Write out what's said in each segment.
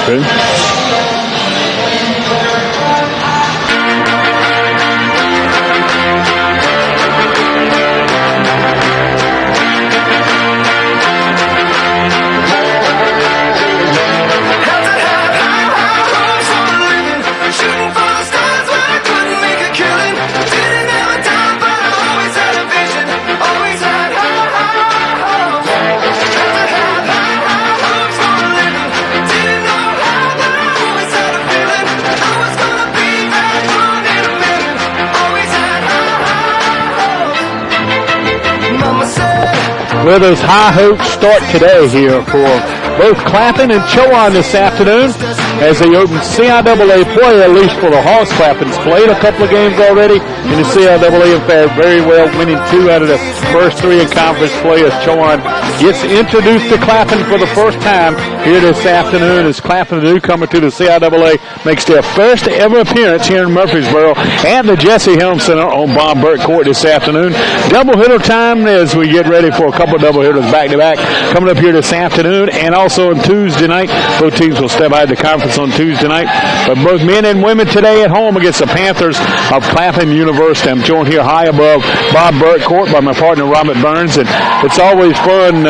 True. Well, those high hopes start today here for both Claflin and Chowan this afternoon as they open CIAA play, at least for the Hawks. Claflin's played a couple of games already in the CIAA and fared very well, winning 2 out of the first 3 in conference play as Chowan gets introduced to Claflin for the first time here this afternoon as Claflin, the newcomer to the CIAA, makes their first ever appearance here in Murfreesboro at the Jesse Helm Center on Bob Burke Court this afternoon. Doubleheader time as we get ready for a couple of doubleheaders back-to-back coming up here this afternoon, and also on Tuesday night. Both teams will step out of the conference on Tuesday night. But both men and women today at home against the Panthers of Claflin University. I'm joined here high above Bob Burke Court by my partner Robert Burns, and it's always fun.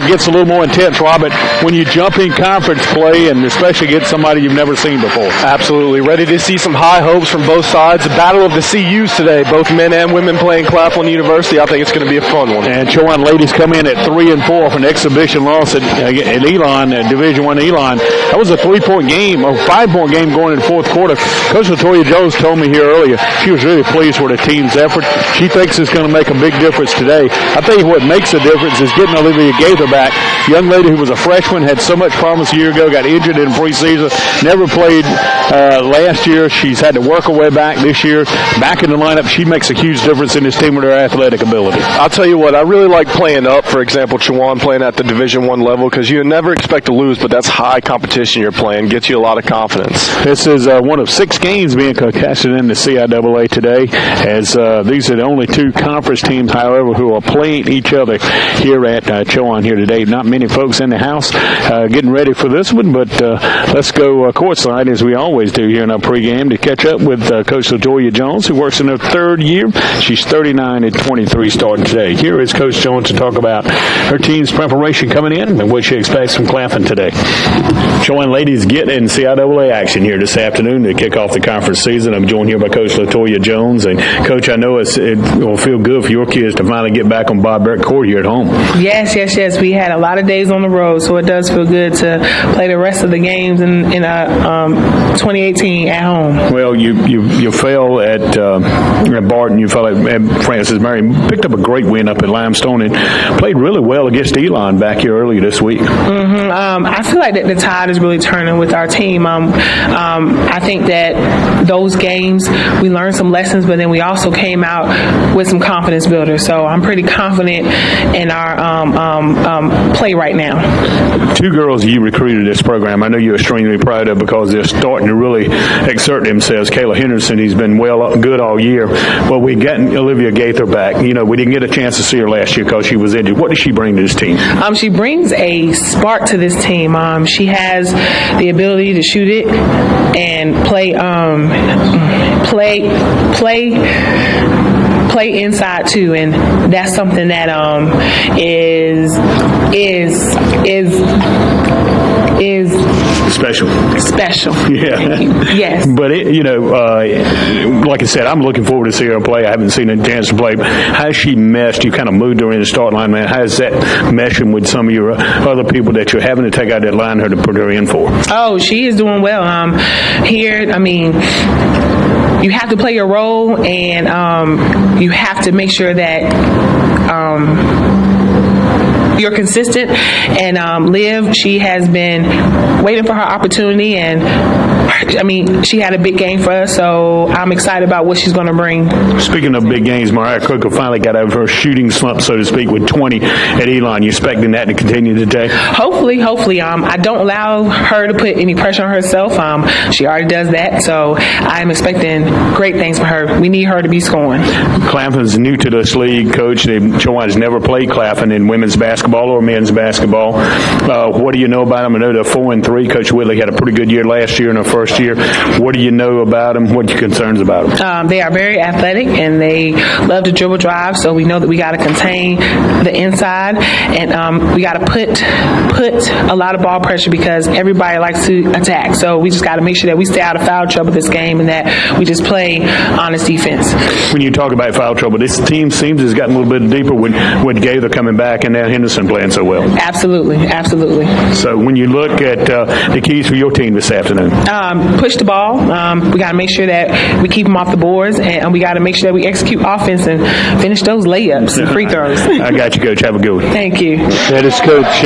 Gets a little more intense, Robert, when you jump in conference play, and especially get somebody you've never seen before. Absolutely. Ready to see some high hopes from both sides. The battle of the CUs today, both men and women playing Claflin University. I think it's going to be a fun one. And Chowan ladies come in at 3-4 for an exhibition loss at Elon, Division I Elon. That was a 3-point game, or 5-point game going in the fourth quarter. Coach Latoya Jones told me here earlier she was really pleased with the team's effort. She thinks it's going to make a big difference today. I tell you what makes a difference is getting Olivia Gaither back. Young lady who was a freshman, had so much promise a year ago, got injured in preseason, never played last year. She's had to work her way back this year. Back in the lineup, she makes a huge difference in this team with her athletic ability. I'll tell you what, I really like playing up, for example, Chowan playing at the Division I level, because you never expect to lose, but that's high competition you're playing. Gets you a lot of confidence. This is one of 6 games being contested in the CIAA today, as these are the only 2 conference teams, however, who are playing each other here at Chowan here today. Not many folks in the house getting ready for this one, but let's go courtside as we always do here in our pregame to catch up with Coach Latoya Jones, who works in her 3rd year. She's 39-23 starting today. Here is Coach Jones to talk about her team's preparation coming in and what she expects from Claflin today. Chowan ladies get in CIAA action here this afternoon to kick off the conference season. I'm joined here by Coach Latoya Jones. And, Coach, I know it will feel good for your kids to finally get back on Bob Burke Court here at home. Yes. We had a lot of days on the road, so it does feel good to play the rest of the games in 2018 at home. Well, you fell at Barton. You fell at Francis Mary. Picked up a great win up at Limestone and played really well against Elon back here earlier this week. I feel like that the tide is really turning with our team. I think that those games we learned some lessons, but then we also came out with some confidence builders. So I'm pretty confident in our play right now. 2 girls you recruited this program, I know you're extremely proud of because they're starting to really exert themselves. Kayla Henderson, he's been good all year. Well, we got Olivia Gaither back. You know, we didn't get a chance to see her last year because she was injured. What does she bring to this team? She brings a spark to this team. She has the ability to shoot it and play inside too, and that's something that is special. Yeah. Yes. But like I said, I'm looking forward to seeing her play. I haven't seen a chance to play. How has she meshed? You kind of moved her in the start line, man. How is that meshing with some of your other people that you're having to take out that line her to put her in for? Oh, she is doing well. Here, I mean, you have to play your role, and you have to make sure that you're consistent. And Liv, she has been waiting for her opportunity, and she had a big game for us, so I'm excited about what she's going to bring. Speaking of big games, Mariah Coco finally got over her shooting slump, so to speak, with 20 at Elon. You expecting that to continue today? Hopefully. I don't allow her to put any pressure on herself. She already does that, so I'm expecting great things for her. We need her to be scoring. Claflin's new to this league, Coach. Chowan has never played Claflin in women's basketball or men's basketball. What do you know about them? I know they're 4-3. Coach Whitley had a pretty good year last year in her first year. What do you know about them? What are your concerns about them? They are very athletic, and they love to dribble drive, so we know that we got to contain the inside, and we got to put a lot of ball pressure because everybody likes to attack. So we just got to make sure that we stay out of foul trouble this game and that we just play honest defense. When you talk about foul trouble, this team seems to have gotten a little bit deeper with Gaither coming back and now Henderson playing so well. Absolutely. So when you look at the keys for your team this afternoon? Push the ball. We got to make sure that we keep them off the boards, and we got to make sure that we execute offense and finish those layups and free throws. I got you, Coach. Have a good one. Thank you. That is Coach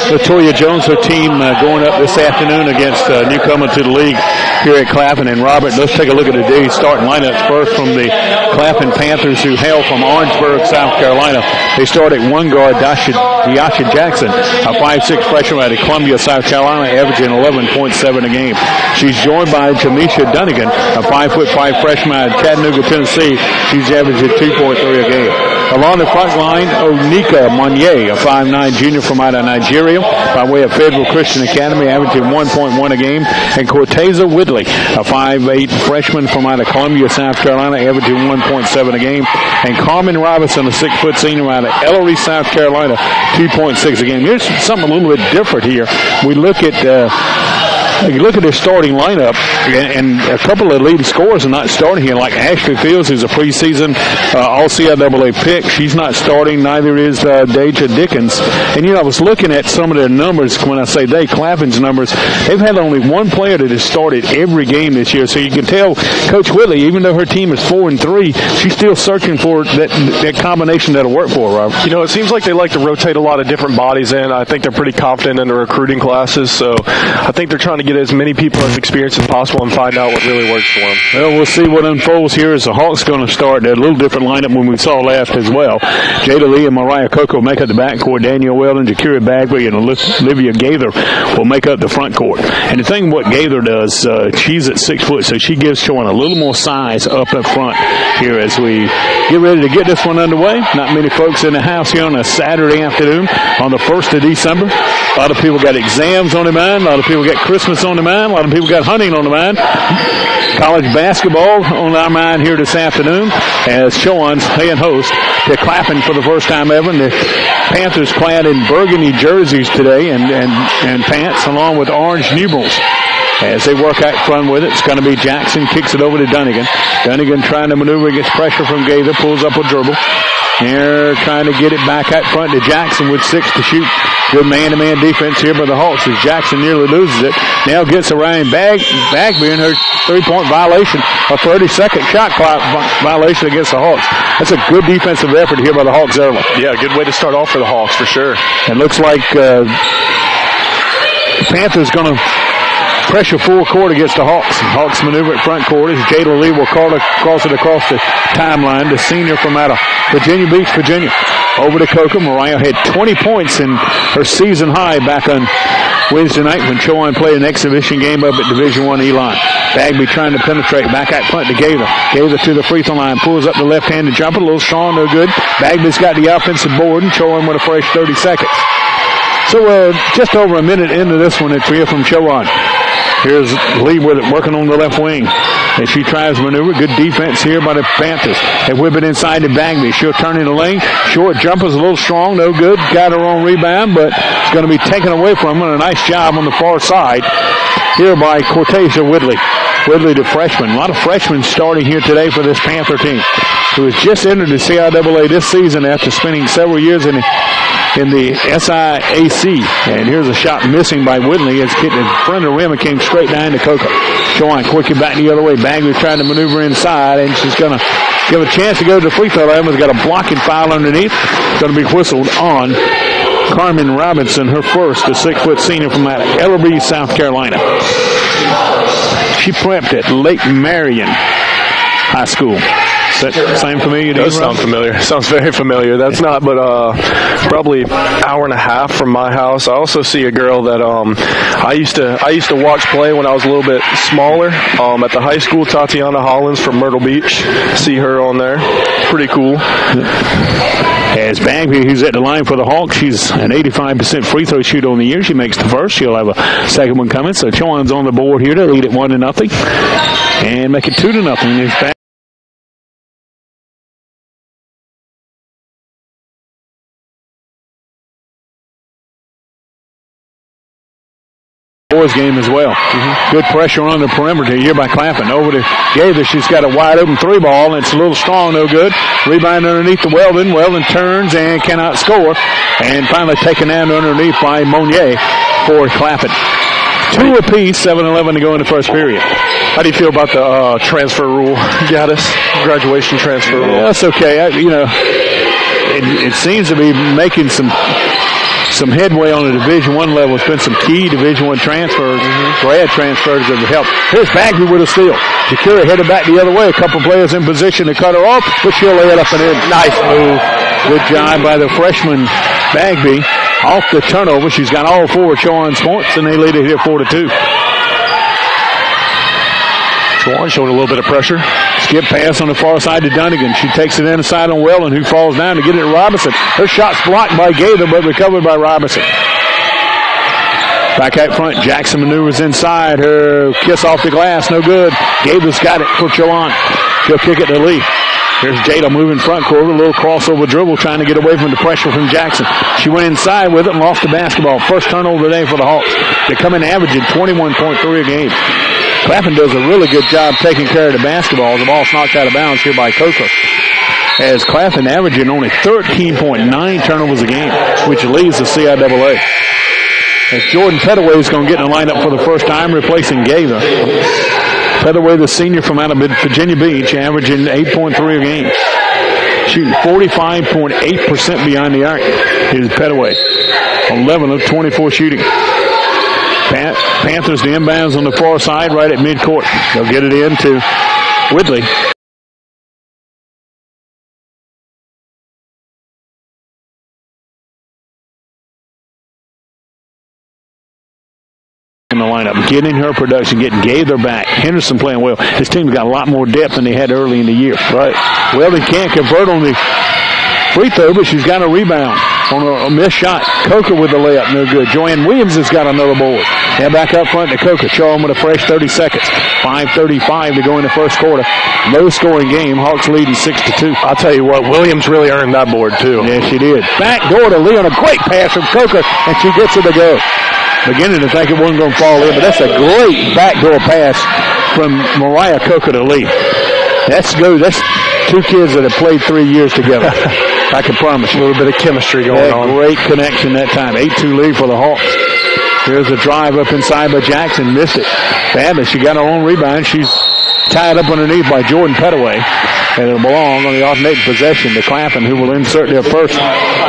LaToya Jones, her team going up this afternoon against a newcomer to the league here at Claflin. And Robert, let's take a look at today's starting lineups first from the Claflin Panthers, who hail from Orangeburg, South Carolina. They start at one guard, Diasha Jackson, a 5'6" freshman out of Columbia, South Carolina, averaging 11.7 a game. She's joined by Jamisha Dunnigan, a 5'5" freshman out of Chattanooga, Tennessee. She's averaging 2.3 a game. Along the front line, Onika Monye, a 5'9" junior from out of Nigeria, by way of Federal Christian Academy, averaging 1.1 a game. And Corteza Whitley, a 5'8" freshman from out of Columbia, South Carolina, averaging 1.7 a game. And Carmen Robinson, a 6' senior out of Ellery, South Carolina, 2.6 a game. Here's something a little bit different here. We look at their starting lineup, and a couple of leading scorers are not starting here, like Ashley Fields, who's a preseason All-CIAA pick. She's not starting. Neither is Deja Dickens. And, I was looking at some of their numbers. When I say Claflin's numbers, they've had only one player that has started every game this year. So you can tell Coach Whitley, even though her team is 4-3, she's still searching for that combination that'll work for her, Rob. It seems like they like to rotate a lot of different bodies in. I think they're pretty confident in the recruiting classes. So I think they're trying to get as many people as experienced as possible and find out what really works for them. Well, we'll see what unfolds here as the Hawks going to start. They're a little different lineup when we saw last as well. Jada Lee and Mariah Coco make up the backcourt. Danielle Weldon, Jakira Bagley, and Olivia Gaither will make up the front court. And the thing what Gaither does, she's at 6 foot, so she gives Chowan a little more size up front here as we get ready to get this one underway. Not many folks in the house here on a Saturday afternoon on the 1st of December. A lot of people got exams on their mind. A lot of people got Christmas on their mind. A lot of people got hunting on their mind. College basketball on our mind here this afternoon as Chowan's playing host to Claflin for the first time ever. And the Panthers clad in burgundy jerseys today and pants along with orange numerals. As they work out front with it, it's going to be Jackson, kicks it over to Dunnigan. Dunnigan trying to maneuver, gets pressure from Gaither, pulls up a dribble. They're trying to get it back out front to Jackson with 6 to shoot. Good man-to-man defense here by the Hawks as Jackson nearly loses it. Now gets around Bagby in her three-point violation, a 30-second shot clock violation against the Hawks. That's a good defensive effort here by the Hawks early. Yeah, good way to start off for the Hawks for sure. It looks like the Panthers going to pressure full court against the Hawks. Hawks maneuver at front court as Jada Lee will cross it across the timeline. The senior from out of Virginia Beach, Virginia. Over to Coco. Mariah had 20 points in her season high back on Wednesday night when Chowan played an exhibition game up at Division I Elon. Bagby trying to penetrate back out front to Gaither. Gaither to the free throw line. Pulls up the left-handed jumper. A little strong, no good. Bagby's got the offensive board and Chowan with a fresh 30 seconds. So just over a minute into this one, it's here from Chowan. Here's Lee with it, working on the left wing. As she tries to maneuver, good defense here by the Panthers. They whip it inside to Bagby. She'll turn in the lane. Short jumper's a little strong, no good. Got her own rebound, but it's going to be taken away from her. A nice job on the far side here by Corteza Whitley. Whitley, the freshman. A lot of freshmen starting here today for this Panther team, who has just entered the CIAA this season after spending several years in the SIAC. And here's a shot missing by Whitley. It's getting in front of the rim and came straight down to Coco. Chowan quickly back the other way. Bagley trying to maneuver inside, and she's going to give a chance to go to the free throw line. Has got a blocking foul underneath. It's going to be whistled on Carmen Robinson, her first, the 6 foot senior from Ellerby, South Carolina. She prepped at Lake Marion High School. Does that sound familiar to you? It does sound familiar. Sounds very familiar. That's not but probably an hour and a half from my house. I also see a girl that I used to watch play when I was a little bit smaller at the high school, Tatiana Hollins from Myrtle Beach. See her on there. Pretty cool. As Bagby, who's at the line for the Hawks, she's an 85% free throw shooter on the year. She makes the first. She'll have a second one coming. So Chowan's on the board here to lead it 1-0 and make it 2-0. Boys game as well. Good pressure on the perimeter here by Claflin. Over to Gaither. She's got a wide open 3-ball, and it's a little strong, no good. Rebound underneath to Weldon. Weldon turns and cannot score. And finally taken down underneath by Monier for Claflin. 2 apiece, 7-11 to go in the first period. How do you feel about the transfer rule, Gaddis? Graduation transfer rule? Yeah, that's okay. It seems to be making some headway on the Division I level. It's been some key Division I transfers, grad transfers that have helped. Here's Bagby with a steal. Shakira headed back the other way. A couple players in position to cut her off, but she'll lay it up and in. Nice move. Good job by the freshman Bagby. Off the turnover. She's got all 4 of Chowan's points, and they lead it here 4-2. Chowan showing a little bit of pressure. Skip pass on the far side to Dunnigan. She takes it inside on Weldon, who falls down to get it to Robinson. Her shot's blocked by Gaither, but recovered by Robinson. Back out front, Jackson maneuvers inside. Her kiss off the glass, no good. Gaither's got it for Chowan. She'll kick it to Lee. Here's Jada moving front court, a little crossover dribble, trying to get away from the pressure from Jackson. She went inside with it and lost the basketball. First turnover today for the Hawks. They come in averaging 21.3 a game. Claflin does a really good job taking care of the basketball. The ball's knocked out of bounds here by Coker. As Claflin averaging only 13.9 turnovers a game, which leads the CIAA. As Jordan Pettaway is going to get in the lineup for the first time, replacing Gaither. Pettaway, the senior from out of Virginia Beach, averaging 8.3 a game. Shooting 45.8% behind the arc. Here's Pettaway. 11 of 24 shooting. Panthers the inbounds on the far side right at midcourt. They'll get it in to Whitley. In the lineup, getting her production, getting Gaither back. Henderson playing well. His team's got a lot more depth than they had early in the year. Right. Well, they can't convert on the free throw, but she's got a rebound on a missed shot. Coker with the layup, no good. Joanne Williams has got another board. Now back up front to Coker. Chowan with a fresh 30 seconds. 5:35 to go in the first quarter. Low scoring game. Hawks leading 6-2. I'll tell you what, Williams really earned that board too. Yeah, she did. Back door to Lee on a great pass from Coker, and she gets it to go. Beginning to think it wasn't going to fall in, but that's a great backdoor pass from Mariah Coker to Lee. That's good. That's 2 kids that have played 3 years together. I can promise you. A little bit of chemistry going on. Great connection that time. 8-2 lead for the Hawks. Here's a drive up inside by Jackson. Missed it badly. She got her own rebound. She's tied up underneath by Jordan Pettaway. And it'll belong on the alternating possession to Claflin, who will insert their first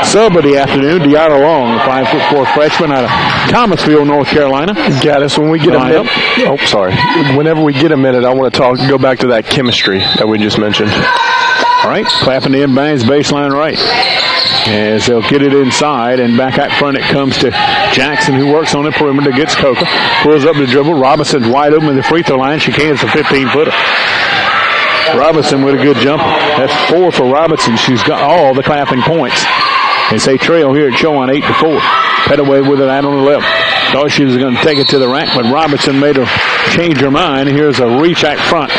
sub of the afternoon, Deanna Long, the 5'4" freshman out of Thomasville, North Carolina. Gaddis, when we get a minute, whenever we get a minute, I want to go back to that chemistry that we just mentioned. All right, Claflin inbounds baseline right. As they'll get it inside, and back out front it comes to Jackson, who works on the perimeter, gets Coker, pulls up the dribble. Robinson's wide open at the free throw line. She cans the 15-footer. Robinson with a good jumper. That's 4 for Robinson. She's got all the Claflin points. As they trail here at Chowan 8-4. Pettaway with it out on the left. Thought she was going to take it to the rack, but Robinson made her change her mind. Here's a reach out front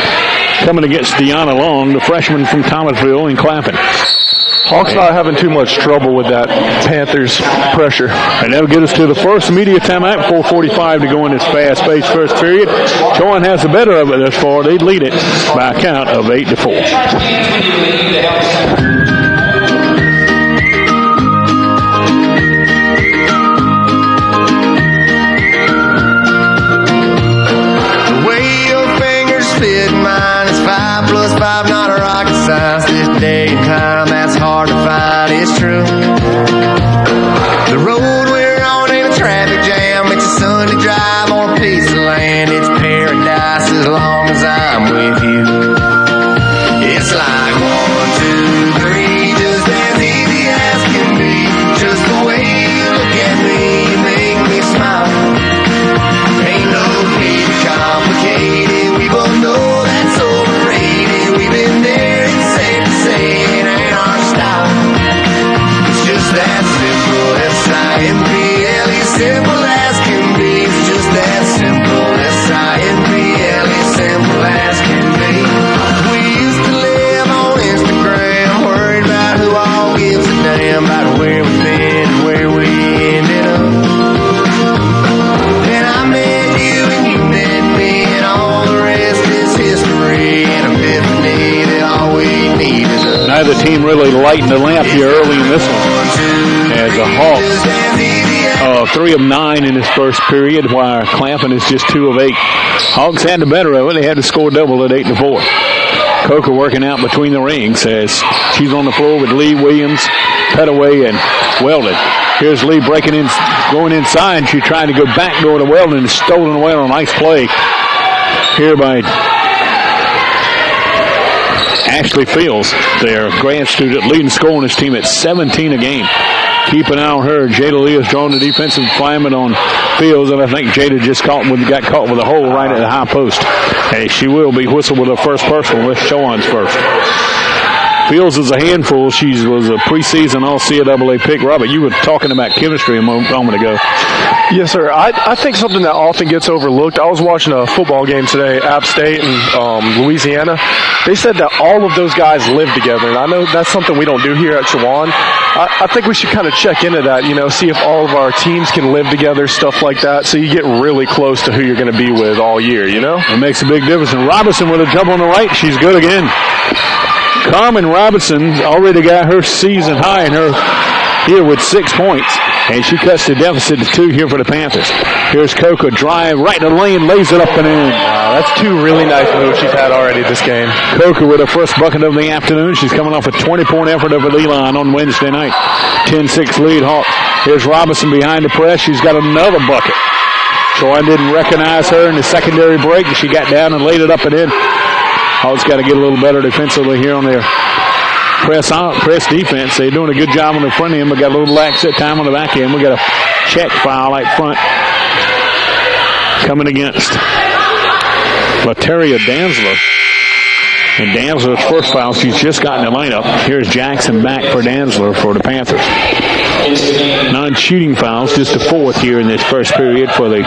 coming against Deanna Long, the freshman from Thomasville in Claflin. Hawks not having too much trouble with that Panthers pressure. And that'll get us to the first media timeout. 4:45 to go in this fast-paced first period. Chowan has the better of it thus far. They lead it by a count of 8-4. Day and time that's hard to find is true. The road we're on ain't a traffic jam. It's a Sunday drive on a piece of land. It's paradise as really lighten the lamp here early in this one. As the Hawks, 3 of 9 in this first period, while Claflin is just 2 of 8. Hawks had the better of it. They had to score double at 8-4. Coker working out between the rings as she's on the floor with Lee, Williams, Petaway, and Weldon. Here's Lee breaking in, going inside. She tried to go back door to Weldon and stolen away on a nice play here by Ashley Fields, their grad student, leading scorer on his team at 17 a game. Keep an eye on her. Jada Lee has drawn the defensive assignment on Fields, and I think Jada just got caught with a hole right at the high post. Hey, she will be whistled with her first personal. With Chowan's first. Fields is a handful. She was a preseason All-CAA pick. Robert, you were talking about chemistry a moment ago. Yes, sir. I think something that often gets overlooked. I was watching a football game today, App State and Louisiana. They said that all of those guys live together, and I know that's something we don't do here at Chowan. I think we should kind of check into that, see if all of our teams can live together, stuff like that, so you get really close to who you're going to be with all year, It makes a big difference. And Robinson with a jump on the right. She's good again. Carmen Robinson already got her season high in her here with 6 points. And she cuts the deficit to 2 here for the Panthers. Here's Coco, drive right in the lane, lays it up and in. Wow, that's 2 really nice moves she's had already this game. Coco with her first bucket of the afternoon. She's coming off a 20-point effort over Leland on Wednesday night. 10-6 lead Hawks. Here's Robinson behind the press. She's got another bucket. Chowan didn't recognize her in the secondary break, and she got down and laid it up and in. Hawks got to get a little better defensively here on their press defense. They're doing a good job on the front end, but got a little lax at time on the back end. We got a check foul out front coming against Lateria Danzler. And Danzler's first foul, she's just gotten the lineup. Here's Jackson back for Danzler for the Panthers. 9 shooting fouls, just the 4th here in this first period for the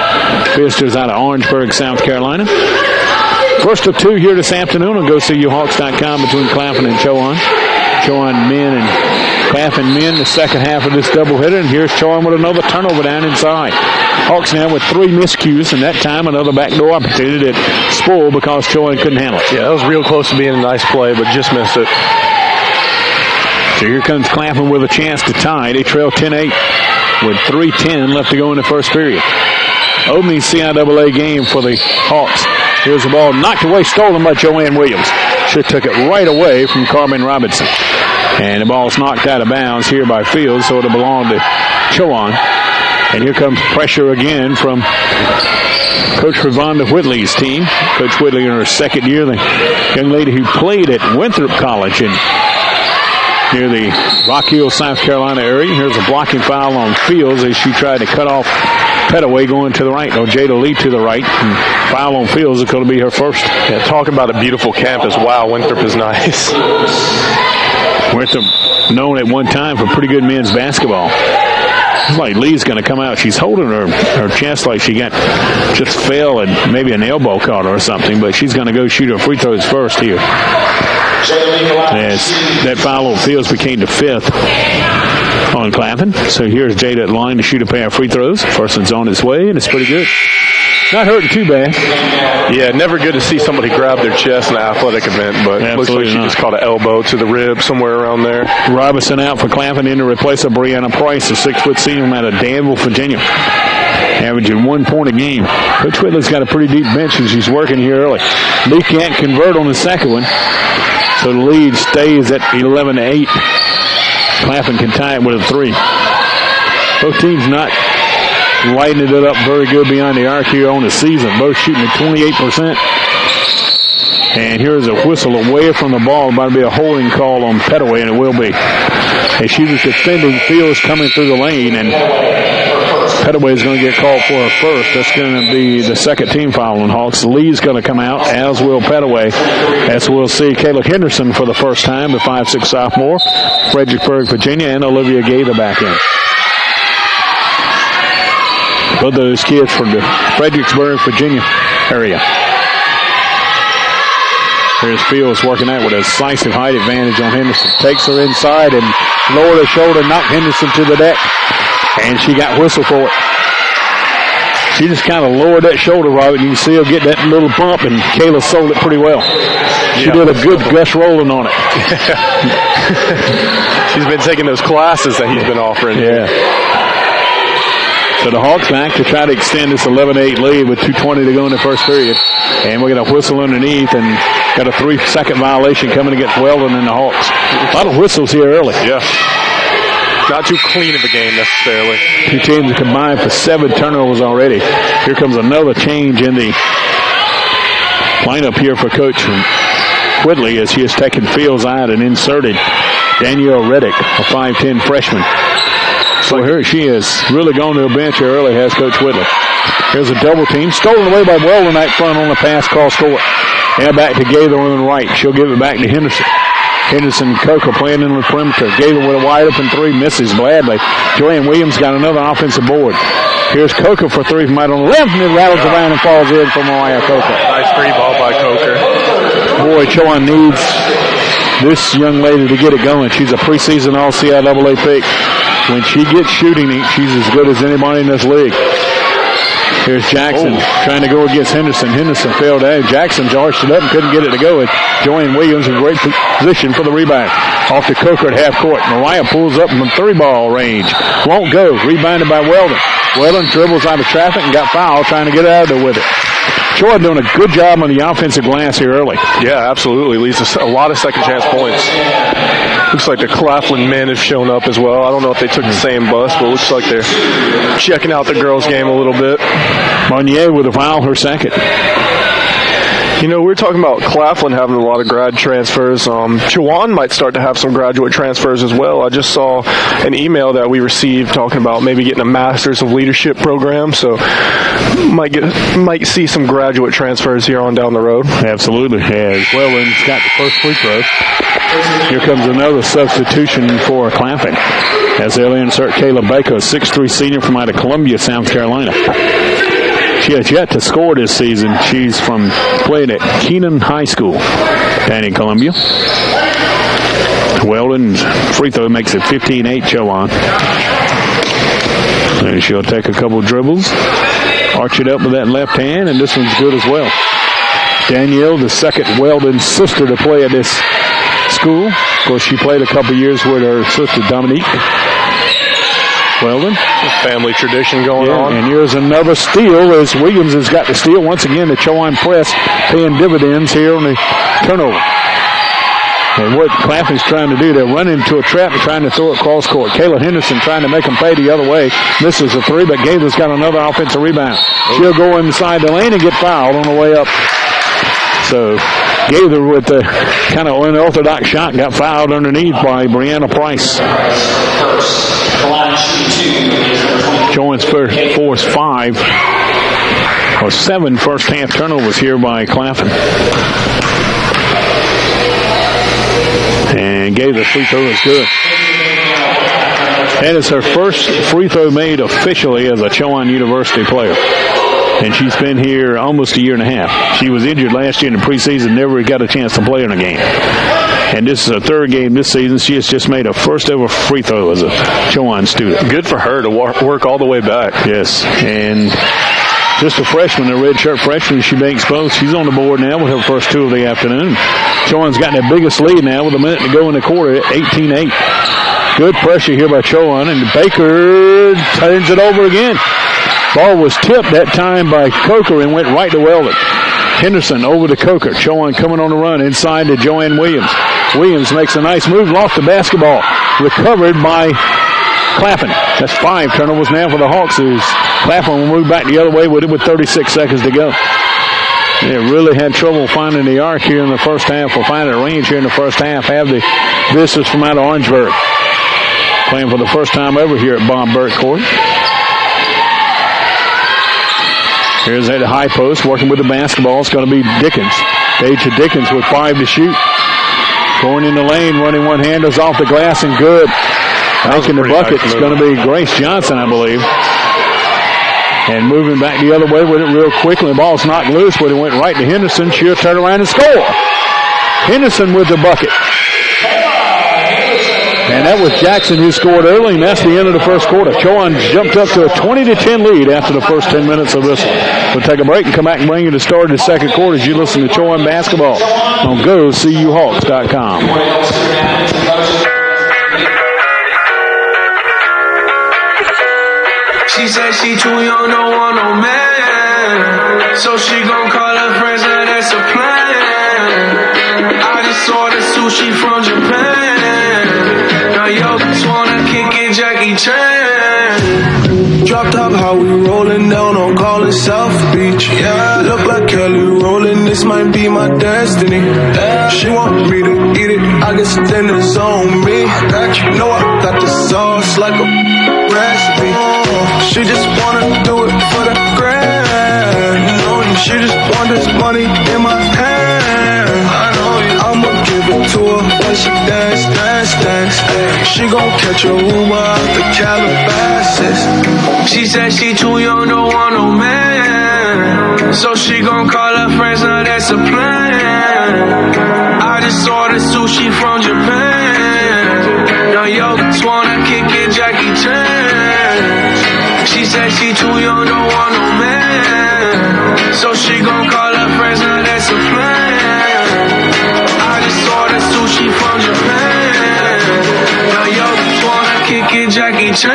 visitors out of Orangeburg, South Carolina. First of 2 here this afternoon on GoSeeYouHawks.com between Claflin and Chowan. Chowan men and Claflin men the second half of this doubleheader. And here's Chowan with another turnover down inside. Hawks now with 3 miscues, and that time another backdoor opportunity that spoiled because Chowan couldn't handle it. Yeah, that was real close to being a nice play, but just missed it. So here comes Claflin with a chance to tie. They trail 10-8 with 3:10 left to go in the first period. Opening CIAA game for the Hawks. Here's the ball knocked away, stolen by Joanne Williams. She took it right away from Carmen Robinson. And the ball's knocked out of bounds here by Fields, so it'll belong to Chowan. And here comes pressure again from Coach Ravonda Whitley's team. Coach Whitley in her second year, the young lady who played at Winthrop College in near the Rock Hill, South Carolina area. Here's a blocking foul on Fields as she tried to cut off Petaway going to the right. No, Jada Lee to the right. And foul on Fields is going to be her first. Yeah, talk about a beautiful campus. Wow, Winthrop is nice. Winthrop known at one time for pretty good men's basketball. It's like Lee's going to come out. She's holding her chest like she just fell and maybe an elbow caught her or something, but she's going to go shoot her free throws first here. As that foul on Fields became the 5th on Claflin. So here's Jada at line to shoot a pair of free throws. First one's on its way, and it's pretty good. Not hurting too bad. Yeah, never good to see somebody grab their chest in an athletic event, but it looks like she just caught an elbow to the rib somewhere around there. Robinson out for Claflin in to replace Brianna Price, a 6-foot senior out of Danville, Virginia. Averaging 1 point a game. Coach Whitley's got a pretty deep bench, and she's working here early. Lee can't convert on the second one, so the lead stays at 11-8. Claflin can tie it with a 3. Both teams not lighting it up very good beyond the arc here on the season. Both shooting at 28%. And here's a whistle away from the ball. About to be a holding call on Petaway, and it will be. As she was defending, Fields coming through the lane, and Petaway is going to get called for her first. That's going to be the second team foul on Hawks. Lee's going to come out, as will Petaway. As we'll see Kayla Henderson for the first time, the 5'6" sophomore, Fredericksburg, Virginia, and Olivia Gaither back in. Both those kids from the Fredericksburg, Virginia area. Here's Fields working out with a decisive height advantage on Henderson. Takes her inside and lowered her shoulder, knocked Henderson to the deck. And she got whistled for it. She just kind of lowered that shoulder, Robert. You can see her get that little bump, and Kayla sold it pretty well. She did a good Gus Rowland on it. She's been taking those classes that he's been offering. Yeah. So the Hawks back to try to extend this 11-8 lead with 2:20 to go in the first period. And we're going to whistle underneath and got a 3-second violation coming against Weldon and the Hawks. A lot of whistles here early. Yeah. Not too clean of a game necessarily. Two teams are combined for 7 turnovers already. Here comes another change in the lineup here for Coach Whitley as he has taken Fields out and inserted Danielle Reddick, a 5'10 freshman. So here she has really gone to a bench here early, has Coach Whitley. Here's a double team. Stolen away by Weldon out front on the pass cross court. And back to Gaither on the right. She'll give it back to Henderson. Henderson and Coker playing in the perimeter. Gaither with a wide open 3. Misses gladly. Joanne Williams got another offensive board. Here's Coker for 3 from out on the left, and it rattles around and falls in for Mariah Coker. Nice free ball by Coker. Boy, Chowan needs this young lady to get it going. She's a preseason All-CIAA pick. When she gets shooting, she's as good as anybody in this league. Here's Jackson trying to go against Henderson. Henderson failed out. Jackson arched it up and couldn't get it to go. And Joanne Williams in great position for the rebound. Off to Coker at half court. Mariah pulls up from 3-ball range. Won't go. Rebounded by Weldon. Weldon dribbles out of traffic and got fouled trying to get out of there with it. Chowan doing a good job on the offensive glass here early. Yeah, absolutely. Leads us a lot of second chance points. Looks like the Claflin men have shown up as well. I don't know if they took the same bus, but it looks like they're checking out the girls' game a little bit. Monnier with a foul, her second. You know, we're talking about Claflin having a lot of grad transfers. Chowan might start to have some graduate transfers as well. I just saw an email that we received talking about maybe getting a Masters of Leadership program, so might see some graduate transfers here on down the road. Absolutely. As Weldon's got the first free throw. Here comes another substitution for Claflin as they'll insert Kayla Baker, a 6'3 senior from out of Columbia, South Carolina. She has yet to score this season. She's playing at Keenan High School down in Columbia. Weldon's free throw makes it 15-8 Chowan. And she'll take a couple dribbles, arch it up with that left hand, and this one's good as well. Danielle, the second Weldon sister to play at this school. Of course, she played a couple years with her sister Dominique Weldon. Family tradition going on. And here's another steal as Williams has got the steal. Once again, the Chowan press paying dividends here on the turnover. And what Claflin's trying to do, they're running into a trap and trying to throw it cross court. Kayla Henderson trying to make them pay the other way. Misses a 3, but Gaither's got another offensive rebound. She'll go inside the lane and get fouled on the way up. So Gaither with the kind of unorthodox shot got fouled underneath by Brianna Price. Chowan's forced 5 or 7 first half turnovers here by Claflin. And Gaither's free throw is good. That is her first free throw made officially as a Chowan University player. And she's been here almost a year and a half. She was injured last year in the preseason, never got a chance to play in a game. And this is her 3rd game this season. She has just made her first ever free throw as a Chowan student. Good for her to work all the way back. Yes. And just a freshman, a redshirt freshman, she makes both. She's on the board now with her first 2 of the afternoon. Chowan's got their biggest lead now with a minute to go in the quarter at 18-8. Good pressure here by Chowan, and Baker turns it over again. Ball was tipped that time by Coker and went right to Weldon. Henderson over to Coker. Chowan coming on the run inside to Joanne Williams. Williams makes a nice move, lost the basketball. Recovered by Claflin. That's 5 turnovers now for the Hawks. Claflin will move back the other way with 36 seconds to go. They really had trouble finding the arc here in the first half, or finding a range here in the first half. Have the visitors from out of Orangeburg playing for the first time ever here at Bob Burke Court. Here's at the high post, working with the basketball. It's going to be Dickens. Paige to Dickens with 5 to shoot. Going in the lane, running one-handers off the glass, and good. Making the bucket. It's going to be Grace Johnson, I believe. And moving back the other way with it real quickly. The ball's knocked loose, but it went right to Henderson. She'll turn around and score. Henderson with the bucket. And that was Jackson who scored early, and that's the end of the first quarter. Chowan jumped up to a 20-10 lead after the first 10 minutes of this one. We'll take a break and come back and bring you the start of the second quarter as you listen to Chowan basketball on GoCUHawks.com. She said she too young, don't want no man. So she gon' call her friends, and that's a plan. I just ordered sushi from Japan. Now yo, just wanna kick it, Jackie Chan. Drop top, how we rollin' down on call it South Beach. Yeah, look like Kelly rollin', this might be my destiny. She want me to eat it, I guess then it's on me. You know I got the sauce like a recipe. She just wanna do it for the grand. You know, she just want this money in my hand. I know I'ma give it to her when she dance, dance, dance. She gon' catch a Uber out the Calabasas. She said she too young, don't want no man. So she gon' call her friends, now that's a plan. I just ordered sushi from Japan. Now yo, just wanna kick it, Jackie Chan. She said she too young, don't want no man. So she gon' call her friends, now that's a plan. I just ordered sushi from Japan. Now yo, just wanna kick it, Jackie Chan.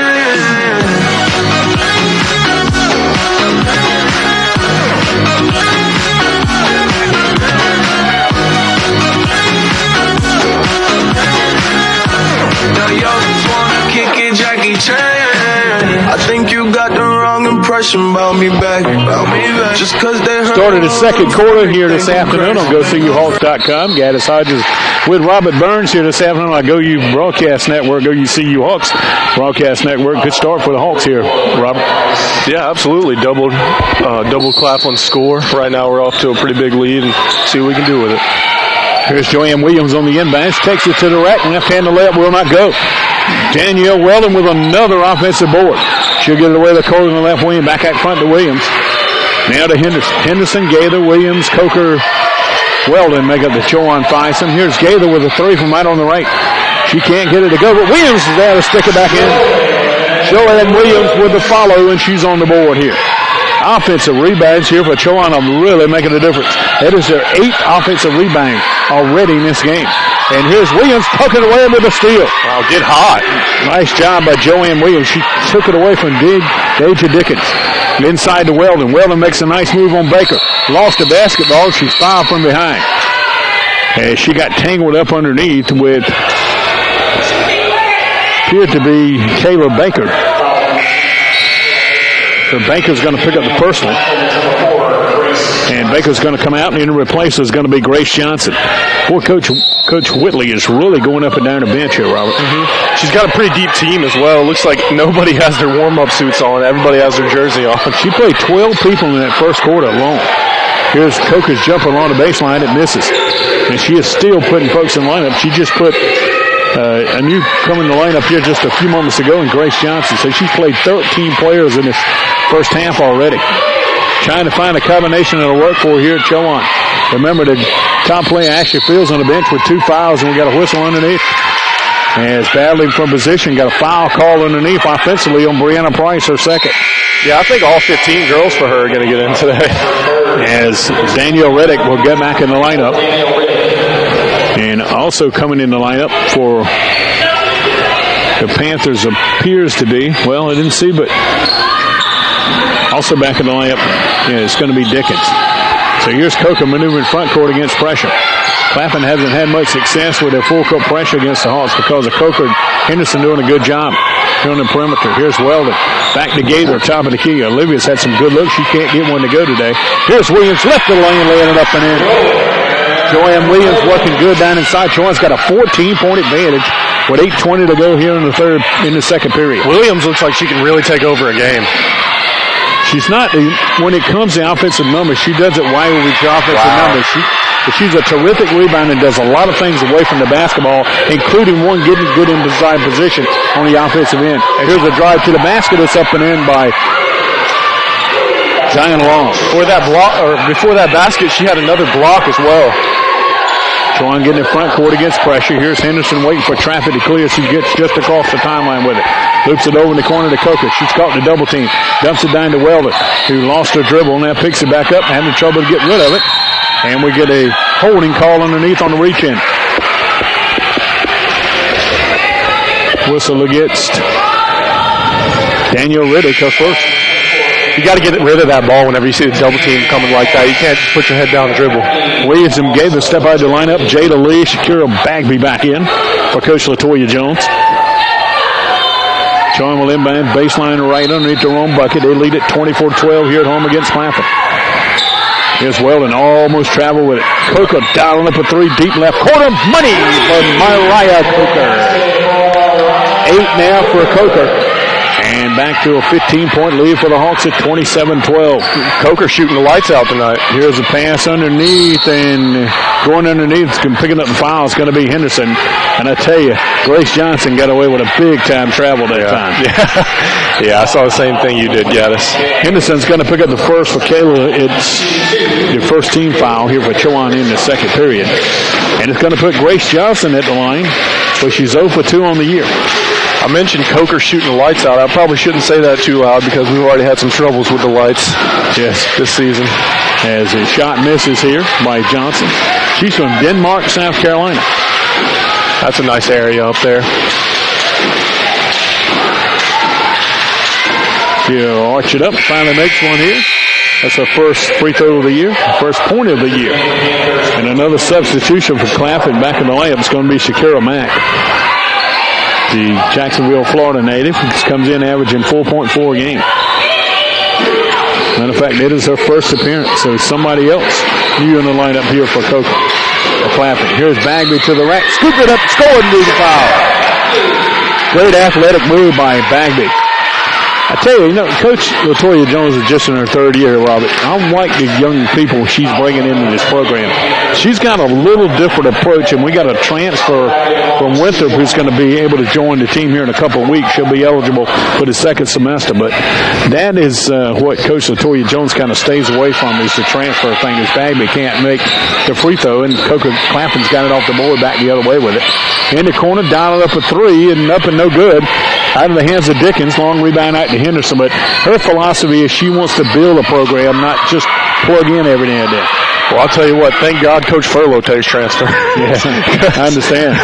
Now yo, just wanna kick it, Jackie Chan. I think you got the wrong impression about me back. Just cause they heard. Started the second quarter here this afternoon on GoCUHawks.com. Gaddis Hodges with Robert Burns here this afternoon on GoU Broadcast Network, GoU Hawks Broadcast Network. Good start for the Hawks here, Robert. Yeah, absolutely. Double Claflin score. Right now we're off to a pretty big lead and see what we can do with it. Here's Joanne Williams on the inbounds. Takes it to the rack. Left-handed layup will not go. Danielle Weldon with another offensive board. She'll get it away the court on the left wing. Back out front to Williams. Now to Henderson. Henderson, Gaither, Williams, Coker, Weldon make up the Chowan fivesome. Here's Gaither with a three from right on the right. She can't get it to go, but Williams is there to stick it back in. Joanne Williams with the follow, and she's on the board here. Offensive rebounds here for Chowan are really making a difference. That is their 8th offensive rebound already in this game. And here's Williams poking away with a steal. Wow, get hot. Nice job by Joanne Williams. She took it away from Deja Dickens. Inside to Weldon. Weldon makes a nice move on Baker. Lost the basketball. She's fouled from behind. As she got tangled up underneath with appeared to be Kayla Baker. So Baker's going to pick up the personal. And Baker's going to come out, and in replace is going to be Grace Johnson. Boy, Coach Whitley is really going up and down the bench here, Robert. Mm-hmm. She's got a pretty deep team as well. It looks like nobody has their warm-up suits on. Everybody has their jersey on. She played 12 people in that first quarter alone. Here's Coker's jumper along the baseline. It misses. And she is still putting folks in lineup. She just put a newcomer in the lineup here just a few moments ago in Grace Johnson. So she's played 13 players in this first half already. Trying to find a combination that'll work for here at Chowan. Remember, the top player Ashley Fields on the bench with 2 fouls, and we got a whistle underneath. And it's battling from position. Got a foul call underneath offensively on Brianna Price, her second. Yeah, I think all 15 girls for her are going to get in today. As Danielle Reddick will get back in the lineup. And also coming in the lineup for the Panthers appears to be, well, I didn't see, but also back in the lineup, it's going to be Dickens. So here's Coker maneuvering front court against pressure. Claflin hasn't had much success with their full court pressure against the Hawks because of Coker and Henderson doing a good job here on the perimeter. Here's Weldon. Back to Gaither, top of the key. Olivia's had some good looks. She can't get one to go today. Here's Williams, left the lane, laying it up and in. Joanne Williams working good down inside. Chowan's got a 14-point advantage with 8:20 to go here in the second period. Williams looks like she can really take over a game. She's not, when it comes to offensive numbers, she does it well with the offensive numbers. She's a terrific rebounder and does a lot of things away from the basketball, including one getting good inside position on the offensive end. Here's a drive to the basket. It's up and in by Zion Long. Before that basket, she had another block as well. Chowan getting in front court against pressure. Here's Henderson waiting for traffic to clear. She gets just across the timeline with it. Loops it over in the corner to Coker. She's caught in the double team. Dumps it down to Weldon, who lost her dribble. Now picks it back up, having trouble to get rid of it. And we get a holding call underneath on the reach-in. Whistle against Daniel Riddick, her first. You got to get rid of that ball whenever you see the double team coming like that. You can't just put your head down and dribble. Williams and Gabe step out of the lineup. Jada Lee, Shakira Bagby back in for Coach LaToya Jones. Chowan will inbound baseline right underneath their own bucket. They lead it 24-12 here at home against Claflin. Here's Weldon, almost traveled with it. Coker dialing up a three deep left corner. Money for Mariah Coker. 8 now for Coker. And back to a 15-point lead for the Hawks at 27-12. Coker shooting the lights out tonight. Here's a pass underneath, and going underneath, picking up the foul is going to be Henderson. And I tell you, Grace Johnson got away with a big-time travel that time. Yeah, I saw the same thing you did, Gaddis. Henderson's going to pick up the first for Kayla. It's the first team foul here for Chowan in the second period. And it's going to put Grace Johnson at the line, but she's 0 for 2 on the year. I mentioned Coker shooting the lights out. I probably shouldn't say that too loud because we've already had some troubles with the lights this season. As a shot misses here by Johnson. She's from Denmark, South Carolina. That's a nice area up there. She'll arch it up, finally makes one here. That's her first free throw of the year, first point of the year. And another substitution for Claflin back in the layup is going to be Shakira Mack. The Jacksonville, Florida native, comes in averaging 4.4 a game. Matter of fact, it is her first appearance, so somebody else new in the lineup here for Coker. Claflin. Here's Bagby to the rack, scoop it up, score, and do the foul. Great athletic move by Bagby. I tell you, Coach LaToya Jones is just in her third year, Robert. I like the young people she's bringing into this program. She's got a little different approach, and we got a transfer from Winthrop who's going to be able to join the team here in a couple of weeks. She'll be eligible for the second semester. But that is what Coach LaToya Jones kind of stays away from, is the transfer thing. Is Bagby can't make the free throw, and Coker Claflin's got it off the board back the other way with it. In the corner, dialing up a three, and up and no good. Out of the hands of Dickens, long rebound out to Henderson. But her philosophy is she wants to build a program, not just plug in every now and then. Well, I'll tell you what, thank God Coach Furlow takes transfer. Yeah, I understand.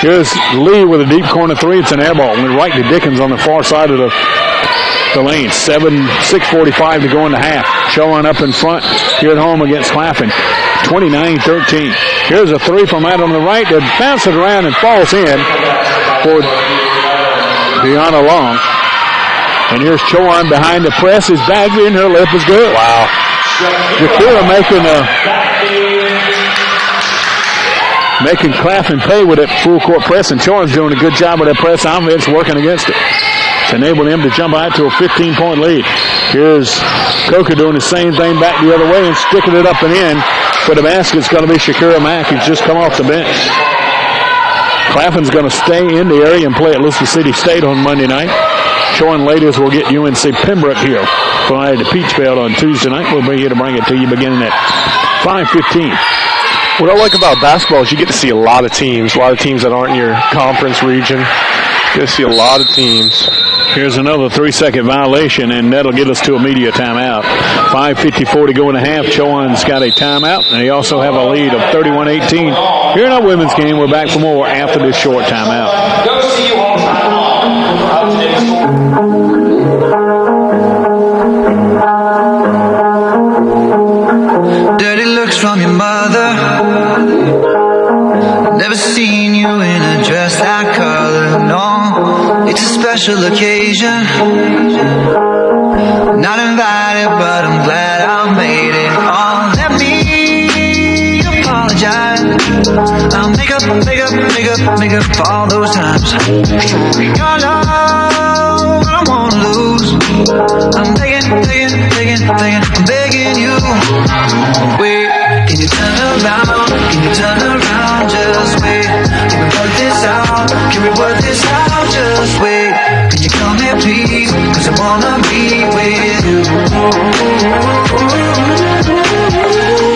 Here's Lee with a deep corner three. It's an air ball. Went right to Dickens on the far side of the lane. 6:45 to go in the half. Chowan up in front here at home against Claflin. 29-13. Here's a three from out on the right that bounces around and falls in for Deanna Long. And here's Chowan behind the press. Is Bagby, and her lip is good. Wow. Shakira making Claflin pay with it full court press, and Chowan's doing a good job with that press offense, working against it. It's enabled him to jump out to a 15-point lead. Here's Coker doing the same thing back the other way and sticking it up and in. For the basket, it's going to be Shakira Mack, who's just come off the bench. Claflin's going to stay in the area and play at Elizabeth City State on Monday night. Chowan ladies will get UNC Pembroke here Friday to Peach Belt on Tuesday night. We'll be here to bring it to you beginning at 5:15. What I like about basketball is you get to see a lot of teams that aren't in your conference region. You get to see a lot of teams. Here's another 3-second violation, and that'll get us to a media timeout. 5:54 to go in a half. Chowan's got a timeout, and they also have a lead of 31-18. Here in our women's game, we're back for more after this short timeout. Go see you all Dirty looks from your mother. Never seen you in a dress that color. No, it's a special occasion. Not invited, but I'm glad I made it. Oh, let me apologize. I'll make up for all those times. Your love, I don't wanna lose. I'm begging, I'm begging you. Wait, can you turn around? Can you turn around? Just wait. Can we work this out? Can we work this out? Just wait. Can you come here, please? 'Cause I wanna be with you.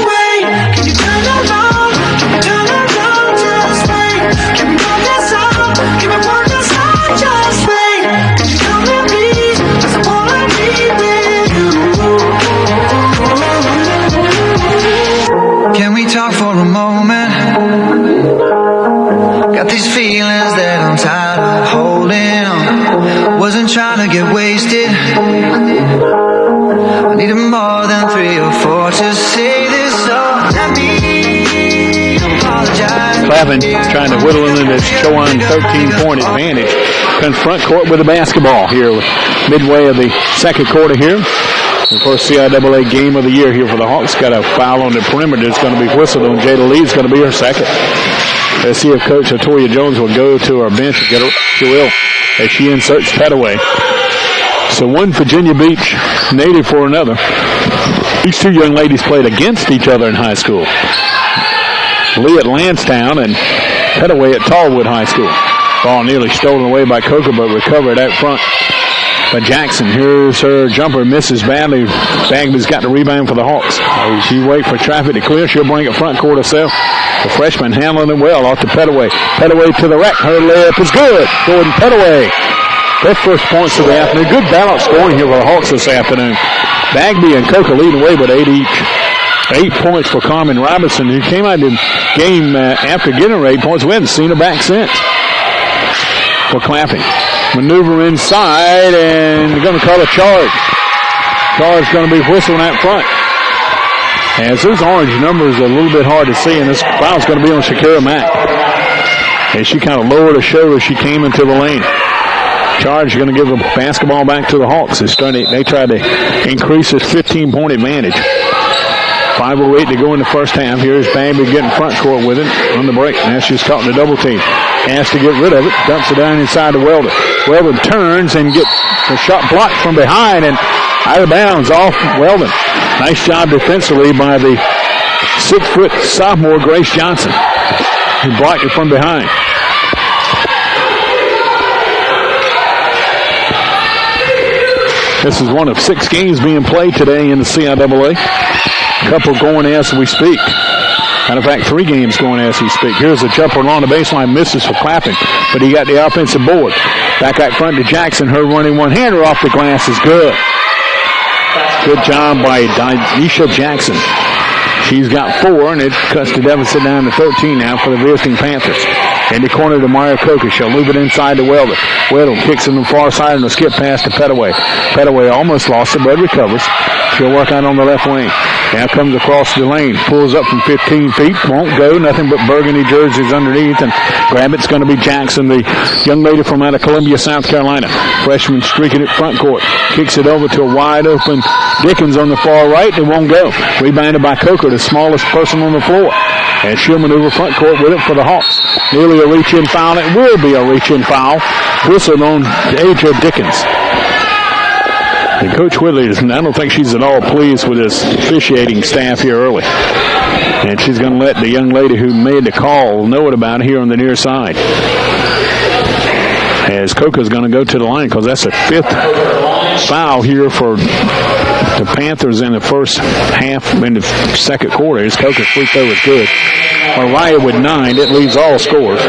Wait, can you turn around? Can you turn around? down for a moment. Got these feelings that I'm tired of holding on. Wasn't trying to get wasted. I needed more than 3 or 4 to say this, so let me apologize. Claflin trying to whittle in this Chowan 13-point advantage. Comes front court with the basketball here midway of the second quarter here. The first CIAA game of the year here for the Hawks. Got a foul on the perimeter. It's going to be whistled on Jada Lee. It's going to be her second. Let's see if Coach Latoya Jones will go to her bench and get her. She will, as she inserts Petaway. So one Virginia Beach native for another. These two young ladies played against each other in high school. Lee at Lansdowne and Petaway at Tallwood High School. Ball nearly stolen away by Coker, but recovered out front by Jackson. Here's her jumper, misses badly. Bagby's got the rebound for the Hawks. She wait for traffic to clear. She'll bring it front court herself. The freshman handling it well off to Petaway. Petaway to the rack. Her layup is good. Jordan Petaway. Her first points of the afternoon. Good balance scoring here for the Hawks this afternoon. Bagby and Coker leading away with 8 each. 8 points for Carmen Robinson, who came out of the game after getting her 8 points. We haven't seen her back since. For Claflin. Maneuver inside, and they're going to call a charge. Charge going to be whistling out front. As those orange numbers are a little bit hard to see, and this foul's going to be on Shakira Mack. As she kind of lowered her shoulder as she came into the lane. Charge is going to give the basketball back to the Hawks. They tried to increase this 15-point advantage. 5:08 to go in the first half. Here's Bagby getting front court with it on the break. Now she's caught in the double team. Has to get rid of it. Dumps it down inside to Weldon. Weldon turns and gets the shot blocked from behind and out of bounds off Weldon. Nice job defensively by the 6-foot sophomore Grace Johnson, who blocked it from behind. This is one of 6 games being played today in the CIAA. A couple going as we speak. Matter of fact, 3 games going as we speak. Here's a jumper along the baseline, misses for Claflin, but he got the offensive board. Back out front to Jackson. Her running one-hander off the glass is good. Good job by Daisha Jackson. She's got 4, and it cuts the deficit down to 13 now for the visiting Panthers. In the corner to Mario Coker. She'll move it inside to Weldon. Weldon kicks it on the far side and a skip pass to Petaway. Petaway almost lost it, but recovers. She'll work out on the left wing. Now comes across the lane. Pulls up from 15 feet. Won't go. Nothing but burgundy jerseys underneath. And grab it's going to be Jackson, the young lady from out of Columbia, South Carolina. Freshman streaking it front court. Kicks it over to a wide open Dickens on the far right. It won't go. Rebounded by Coker, the smallest person on the floor. And she'll maneuver front court with it for the Hawks. Nearly a reach-in foul. It will be a reach-in foul. Whistled on A.J. Dickens. And Coach Whitley, I don't think she's at all pleased with this officiating staff here early. And she's going to let the young lady who made the call know it about it here on the near side. As Coker's going to go to the line because that's the 5th foul here for the Panthers in the first half, in the second quarter. As Coker's free throw is good. Mariah with 9. It leaves all scores.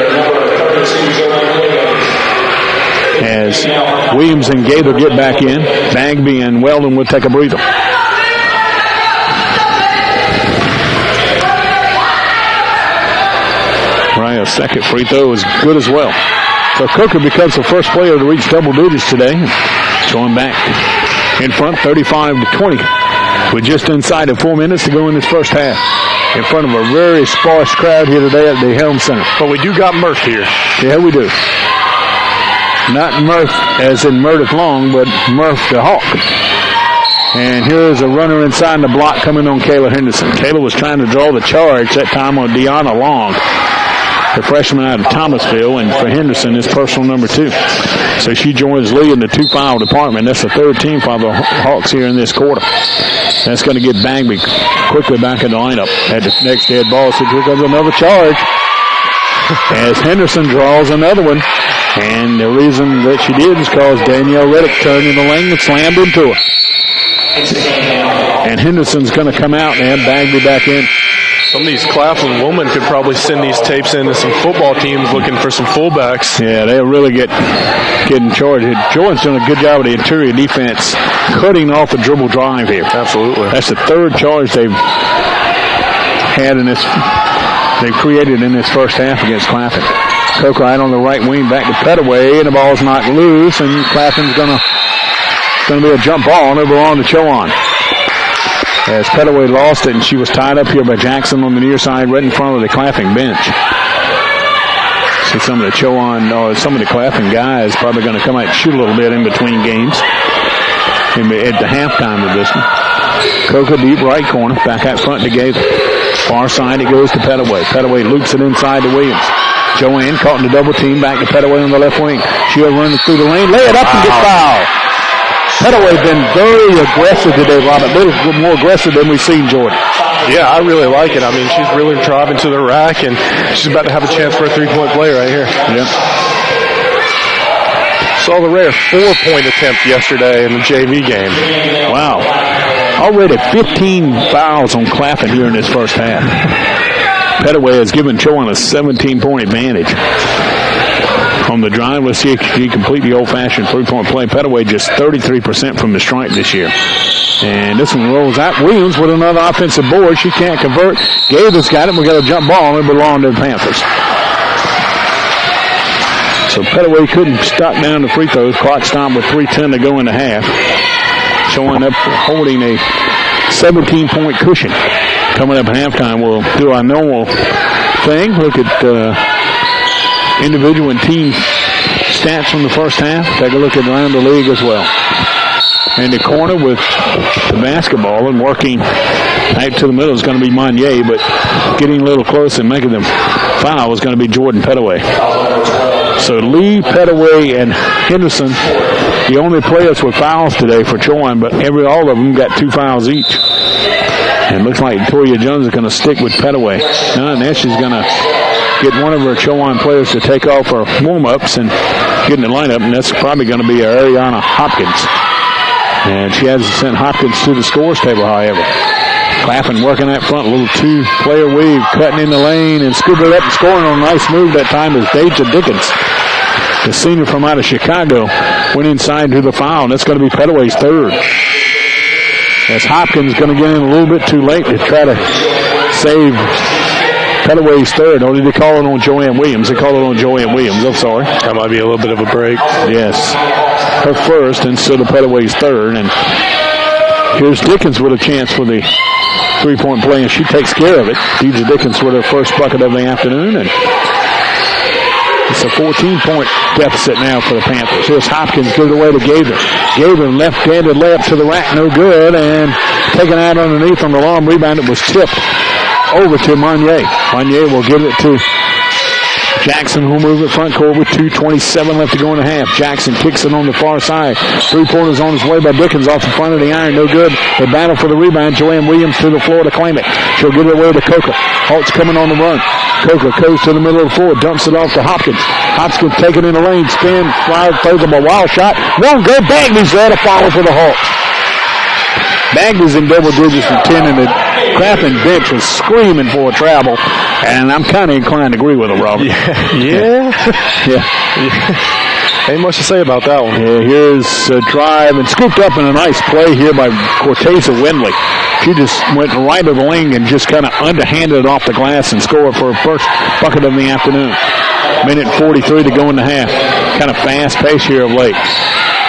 As Williams and Gator get back in, Bagby and Weldon will take a breather. Mariah's second free throw is good as well. So Coker becomes the first player to reach double digits today. Going back in front, 35-20, with just inside of 4 minutes to go in this first half. In front of a very sparse crowd here today at the Helm Center. But we do got Murph here. Yeah, we do. Not Murph as in Meredith Long, but Murph the Hawk. And here's a runner inside the block coming on Kayla Henderson. Kayla was trying to draw the charge that time on Deanna Long, the freshman out of Thomasville, and for Henderson, is personal number 2. So she joins Lee in the 2-foul department. That's the 3rd team for the Hawks here in this quarter. That's going to get Bagby quickly back in the lineup at the next dead ball. So here comes another charge as Henderson draws another one. And the reason that she did is because Danielle Reddick turned in the lane and slammed into her. And Henderson's going to come out and have Bagby back in. Some of these Claflin women could probably send these tapes into some football teams looking for some fullbacks. Yeah, they'll really get in charge. Jordan's done a good job of the interior defense, cutting off the dribble drive here. Absolutely. That's the 3rd charge they've they've created in this first half against Claflin. Coker out on the right wing, back to Petaway, and the ball's knocked loose, and Claflin's gonna be a jump ball, and it'll belong to Chowan. As Petaway lost it, and she was tied up here by Jackson on the near side, right in front of the Claflin bench. So some of the Claflin guys probably going to come out and shoot a little bit in between games at the halftime of this one. Coker deep right corner, back out front to Gaither. Far side, it goes to Petaway. Petaway loops it inside to Williams. Joanne caught in the double team, back to Petaway on the left wing. She'll run through the lane, lay it up and get fouled. Petaway's been very aggressive today, Robert. A little more aggressive than we've seen Jordan. Yeah, I really like it. I mean, she's really driving to the rack, and she's about to have a chance for a three-point play right here. Yep. Saw the rare 4-point attempt yesterday in the JV game. Wow. Already 15 fouls on Claflin here in this first half. Petaway has given Chowan a 17-point advantage. On the drive, let's see if he complete the old-fashioned three-point play. Petaway just 33% from the stripe this year. And this one rolls out. Williams with another offensive board. She can't convert. Gaither's got it. We got a jump ball, and it belonged to the Panthers. So Petaway couldn't stop down the free throws. Clock stopped with 3:10 to go in the half. Showing up holding a 17-point cushion. Coming up at halftime, we'll do our normal thing. Look at individual and team stats from the first half. Take a look at around the league as well. In the corner with the basketball and working out to the middle is going to be Monnier, but getting a little close and making them foul is going to be Jordan Petaway. So Lee, Petaway, and Henderson, the only players with fouls today for Chowan, but all of them got 2 fouls each. And it looks like Toya Jones is going to stick with Petaway. Now, and she's going to get one of her Chowan players to take off her warm-ups and get in the lineup, and that's probably going to be Ariana Hopkins. And she hasn't sent Hopkins to the scores table, however. Claflin working that front, little 2-player weave, cutting in the lane and scooping it up and scoring on a nice move that time is Deja Dickens. The senior from out of Chicago went inside to the foul, and that's going to be Petaway's third. As Hopkins going to get in a little bit too late to try to save Petaway's third. Only they call it on Joanne Williams. They call it on Joanne Williams. I'm sorry. That might be a little bit of a break. Yes. Her first instead of Petaway's third. And here's Dickens with a chance for the three-point play, and she takes care of it. Deja Dickens with her first bucket of the afternoon. And it's a 14-point deficit now for the Panthers. Here's Hopkins, give it away to Gaither. Gaither, left-handed layup to the rack, no good, and taken out underneath on the long rebound. It was tipped over to Monnier. Monnier will give it to Jackson, who'll move it front court with 2:27 left to go in the half. Jackson kicks it on the far side. Three-pointers on his way by Dickens off the front of the iron. No good. They battle for the rebound. Joanne Williams to the floor to claim it. She'll give it away to Coker. Holt's coming on the run. Coker goes to the middle of the floor, dumps it off to Hopkins. Hopkins taking in the lane, spin, fly, throws up a wild shot. Won't go. Bagley's there to follow for the Hawks. Bagley's in double digits from 10, and the Claflin bench was screaming for a travel, and I'm kind of inclined to agree with him, Robert. Yeah. Ain't much to say about that one. Yeah, here's a drive and scooped up in a nice play here by Corteza Windley. She just went right to the lane and just kind of underhanded it off the glass and scored for her first bucket of the afternoon. Minute 43 to go in the half. Kind of fast pace here of late.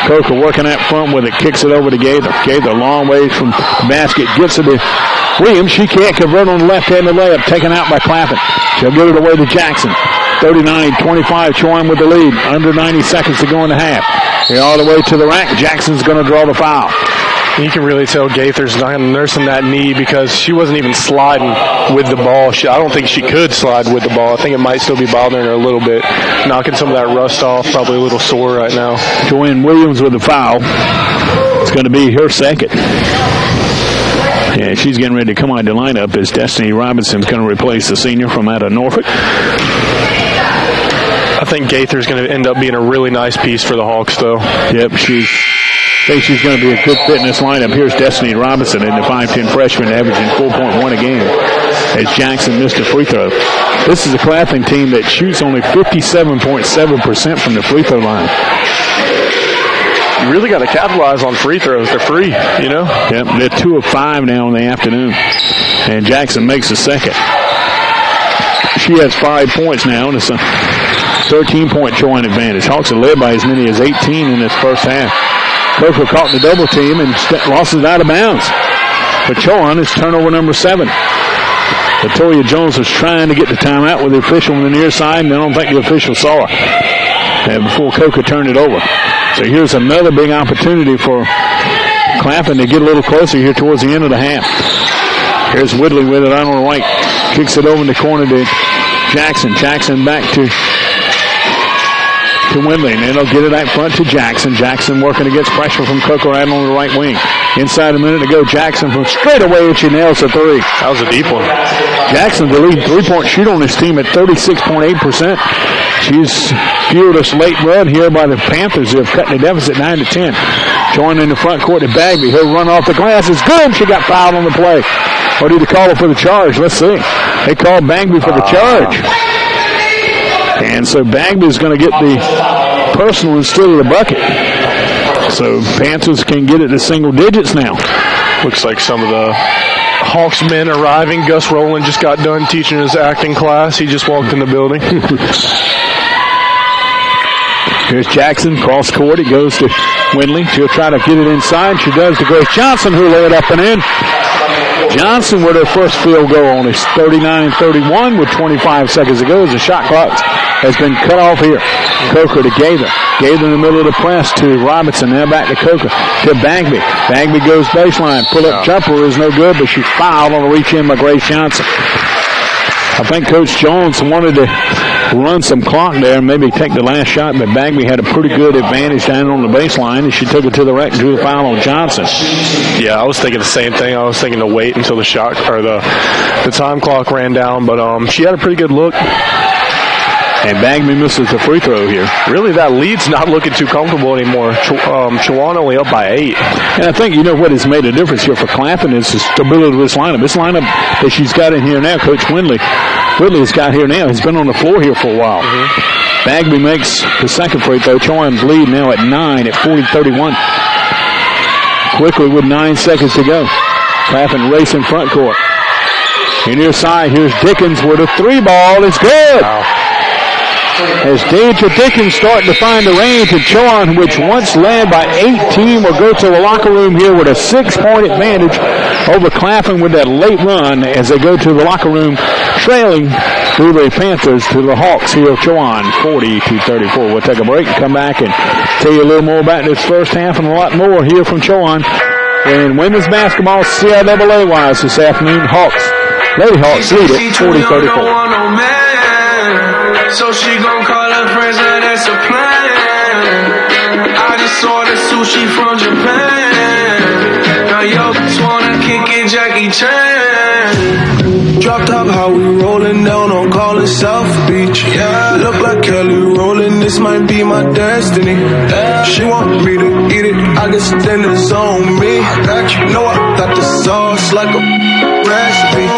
Coker working out front with it, kicks it over to Gaither. Gaither a long ways from the basket, gets it to Williams. She can't convert on the left-handed layup, taken out by Claflin. She'll give it away to Jackson. 39-25, Chowan with the lead. Under 90 seconds to go in the half. They're all the way to the rack. Jackson's going to draw the foul. You can really tell Gaither's not nursing that knee because she wasn't even sliding with the ball. I don't think she could slide with the ball. I think it might still be bothering her a little bit, knocking some of that rust off. Probably a little sore right now. Joanne Williams with the foul. It's going to be her second. Yeah, she's getting ready to come out of the lineup as Destiny Robinson's going to replace the senior from out of Norfolk. I think Gaither's going to end up being a really nice piece for the Hawks, though. Yep, I think she's going to be a good fit in this lineup. Here's Destiny Robinson in the 5'10 freshman, averaging 4.1 a game as Jackson missed a free throw. This is a Claflin team that shoots only 57.7% from the free throw line. You really got to capitalize on free throws. They're free, you know? Yep, they're 2 of 5 now in the afternoon. And Jackson makes the second. She has 5 points now, and it's a 13-point Chowan advantage. Hawks are led by as many as 18 in this first half. Coker caught the double team and lost it out of bounds. For Chowan, it's turnover number 7. Latoya Jones was trying to get the timeout with the official on the near side, and I don't think the official saw her before Coker turned it over. So here's another big opportunity for Claflin to get a little closer here towards the end of the half. Here's Woodley with it out on the right. Kicks it over in the corner to Jackson. Jackson back to Windley, and then they'll get it out front to Jackson. Jackson working against pressure from Coker right on the right wing. Inside a minute to go. Jackson from straight away, and she nails a three. That was a deep one. Jackson, the lead three-point shooter on this team at 36.8%. She's fueled this late run here by the Panthers who have cut the deficit 9-10. Chowan in the front court to Bagby. He'll run off the glass. It's good. She got fouled on the play. Or did they call her for the charge? Let's see. They called Bagby for the charge. And so Bagby's going to get the personal instead of the bucket. So Panthers can get it to single digits now. Looks like some of the Hawks men arriving. Gus Rowland just got done teaching his acting class. He just walked in the building. Here's Jackson, cross court. It goes to Windley. She'll try to get it inside. She does to Grace Johnson, who lay it up and in. Johnson with her first field goal on his 39-31 with 25 seconds to go as the shot clock has been cut off here. Coker to Gaither. Gaither in the middle of the press to Robinson. Now back to Coker. To Bagby. Bagby goes baseline. Pull-up jumper is no good, but she's fouled on a reach-in by Grace Johnson. I think Coach Jones wanted to run some clock there and maybe take the last shot, but Bagby had a pretty good advantage down on the baseline, and she took it to the rack and drew a foul on Johnson. Yeah, I was thinking the same thing. I was thinking to wait until the shot or the time clock ran down, but she had a pretty good look. And Bagby misses the free throw here. Really, that lead's not looking too comfortable anymore. Chowan only up by 8. And I think, you know, what has made a difference here for Claflin is the stability of this lineup. This lineup that she's got in here now, Coach Woodley's got here now. He's been on the floor here for a while. Mm-hmm. Bagby makes the second free throw. Chowan's lead now at 9 at 40-31. Quickly with 9 seconds to go. Claflin racing front court. And near side, here's Dickens with a 3-ball. It's good. Wow. As Deidre Dickens starting to find the range, and Chowan, which once led by 18, will go to the locker room here with a 6-point advantage over Claflin with that late run as they go to the locker room trailing through the Panthers to the Hawks here of Chowan, 40-34. We'll take a break and come back and tell you a little more about this first half and a lot more here from Chowan. In women's basketball, CIAA-wise this afternoon, Lady Hawks lead it 40-34. So she gon' call her friends, now that's a plan. I just ordered sushi from Japan. Now yo just wanna kick it, Jackie Chan. Drop top, how we rollin' down on Callin' South Beach. Yeah, look like Kelly rollin', this might be my destiny. She want me to eat it, I guess then it's on me. Know I got the sauce like a recipe.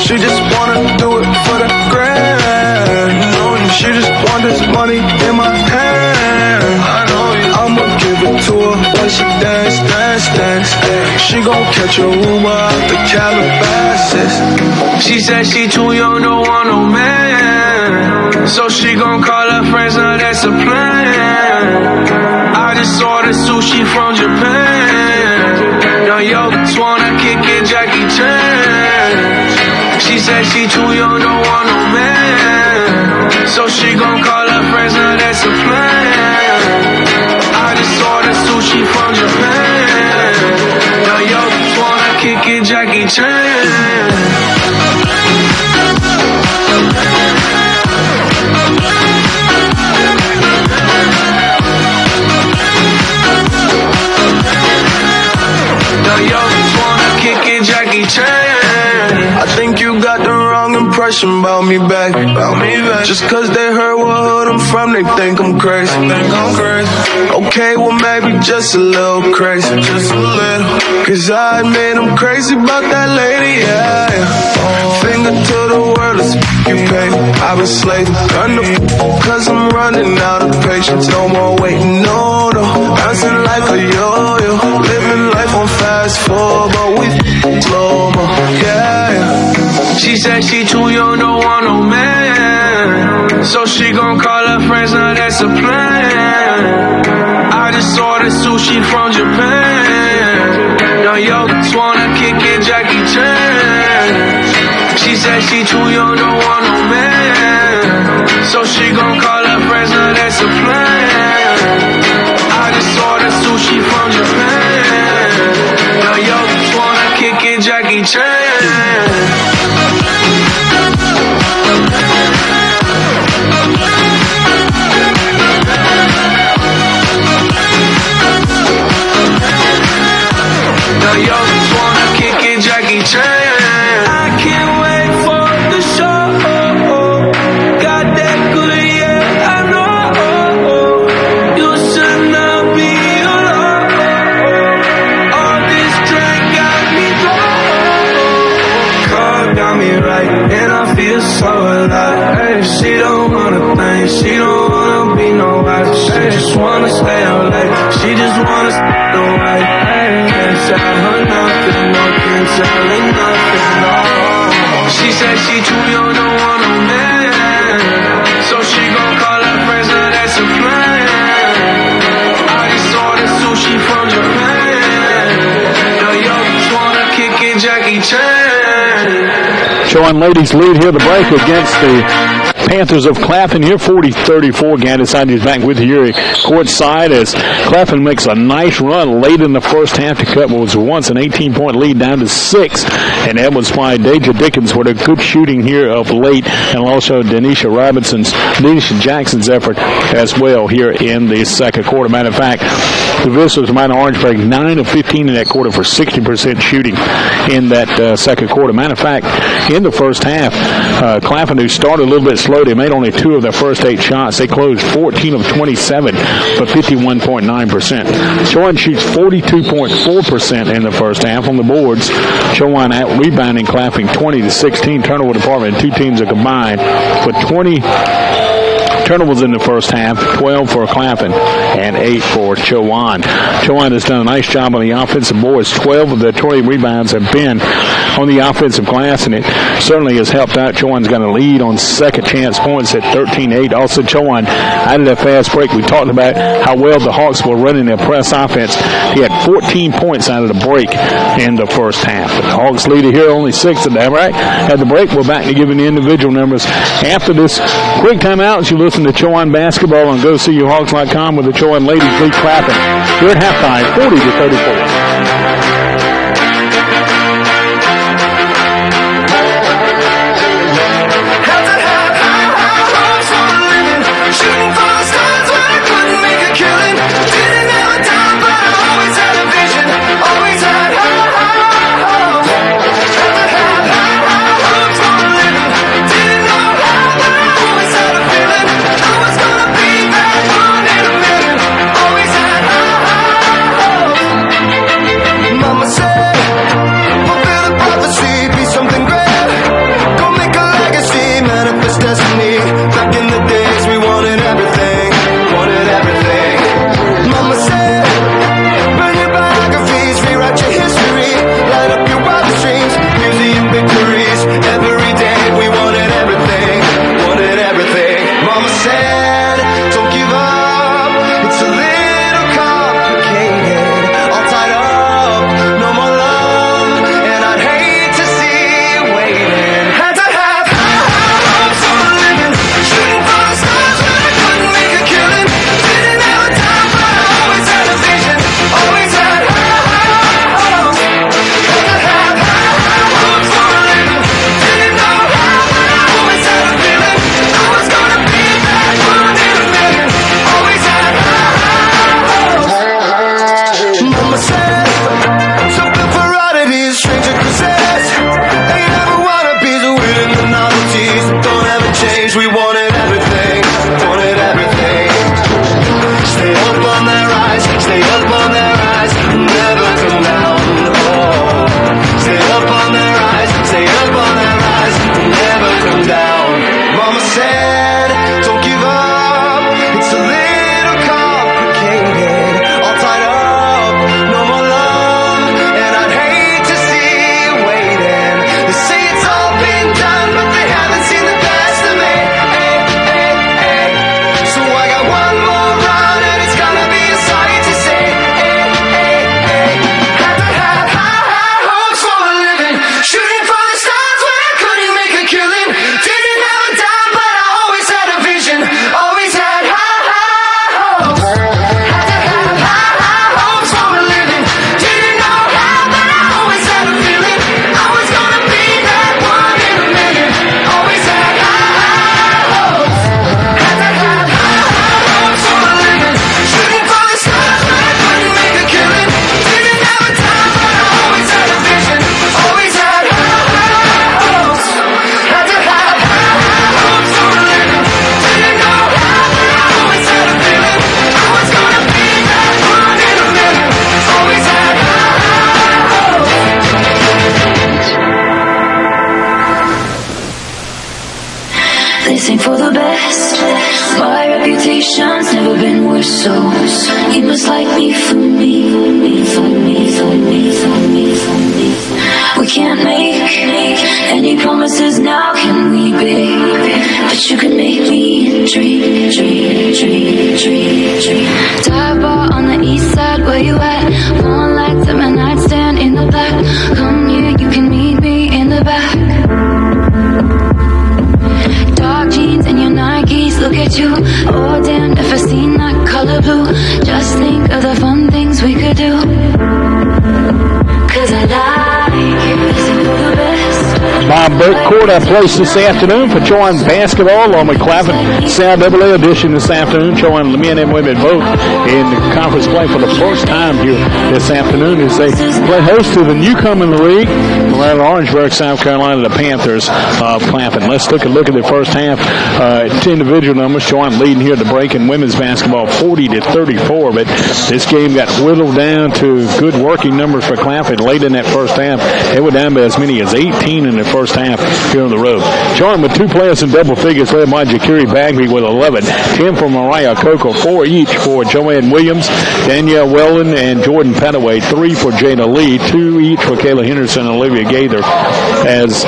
She just wanna do it for the grand. She just want this money in my hand. I'ma give it to her when she dance. She gon' catch a Uber out the Calabasas. She said she too young, don't want no man. So she gon' call her friends, now that's a plan. I just ordered sushi from Japan. Now yo just wanna kick it, Jackie Chan. She said she too young, don't want no man. So she gon' call her friends, now that's a plan. I just ordered sushi from Japan. Now yo just wanna kick it, Jackie Chan. Now yo just wanna kick it, Jackie Chan. I think you got the wrong impression about me back. Just cause they heard what hood I'm from, they think I'm crazy. Okay, well maybe just a little crazy. Cause I admit I'm crazy about that lady, yeah. Finger to the world, it's you pay. I've been slaving under cause I'm running out of patience. No more waiting, no. Bouncing like a yo-yo. Living life on fast forward, but we slow-mo, yeah. kicking Jackie Chan. She said she too young, don't want no man. So she gon' call her friends, now that's a plan. I just ordered sushi from Japan. Now yo just wanna kick it Jackie Chan. Now yo just wanna kick it Jackie Chan. I can't wait for the show. Got that good, yeah, I know. You should not be alone. All this drink got me drunk. Car got me right, and I feel so alive. Hey, she don't wanna think, she don't wanna be no wife. She just wanna stay out late, she just wanna stay no wife. Can't tell her nothing, no, can't tell her nothing, no. She said she too young, don't want no man. So she gon' call her friends, now that's a plan. I just ordered sushi from Japan. Now yo just wanna kick it Jackie Chan. Chowan ladies lead here the break against the Panthers of Claflin here, 40-34. Gaddis is back with you here courtside as Claflin makes a nice run late in the first half to cut what was once an 18-point lead down to 6. And that was by Deja Dickens with a good shooting here of late, and also Denisha Jackson's effort as well here in the second quarter. Matter of fact, the Visitors of Mount Orangeburg 9 of 15 in that quarter for 60% shooting in that second quarter. Matter of fact, in the first half, Claflin, who started a little bit slow, they made only 2 of their first 8 shots. They closed 14 of 27 for 51.9%. Chowan shoots 42.4% in the first half on the boards. Chowan out rebounding Claflin 20-16. Turnover department, 2 teams are combined for 20 turnovers in the first half, 12 for Claflin and 8 for Chowan. Chowan has done a nice job on the offensive boards. 12 of the 20 rebounds have been on the offensive glass, and it certainly has helped out. Chowan's got a lead on second chance points at 13-8. Also, Chowan out of that fast break. We talked about how well the Hawks were running their press offense. He had 14 points out of the break in the first half. But the Hawks lead it here, only 6 of them, right? At the break, we're back to giving the individual numbers. After this quick timeout, as you listen to Chowan basketball on GoSeeYouHawks.com with the Chowan ladies lead Claflin. Here at halftime, 40-34. Mama said this ain't for the best. My reputation's never been worse, so you must like me for me, for me, for me, for me, for me. We can't make any promises now, can we, babe? But you can make me dream, dream, dream, dream, dream. Dive bar on the east side, where you at? One lights at my nightstand in the black. Come here, you can meet me in the back. Dark jeans and your Nikes, look at you. Oh damn, never seen that color blue. Just think of the fun things we could do. Cause I like you, listen for the best. Bob Burke Court, I placed this afternoon for Chowan basketball along with Claflin CIAA edition this afternoon. Chowan men and women both in the conference play for the first time here this afternoon as they play host to the newcomer in the league from out of Orangeburg, South Carolina, the Panthers of Claflin. Let's take a look at the first half. Individual numbers. Chowan leading here to break in women's basketball 40-34, but this game got whittled down to good working numbers for Claflin late in that first half. They were down by as many as 18 in the first half here on the road. Chowan with two players in double figures led by Jakiri Bagby with 11, 10 for Mariah Coco, 4 each for Joanne Williams, Danielle Weldon, and Jordan Petaway, 3 for Jada Lee, 2 each for Kayla Henderson and Olivia Gaither, as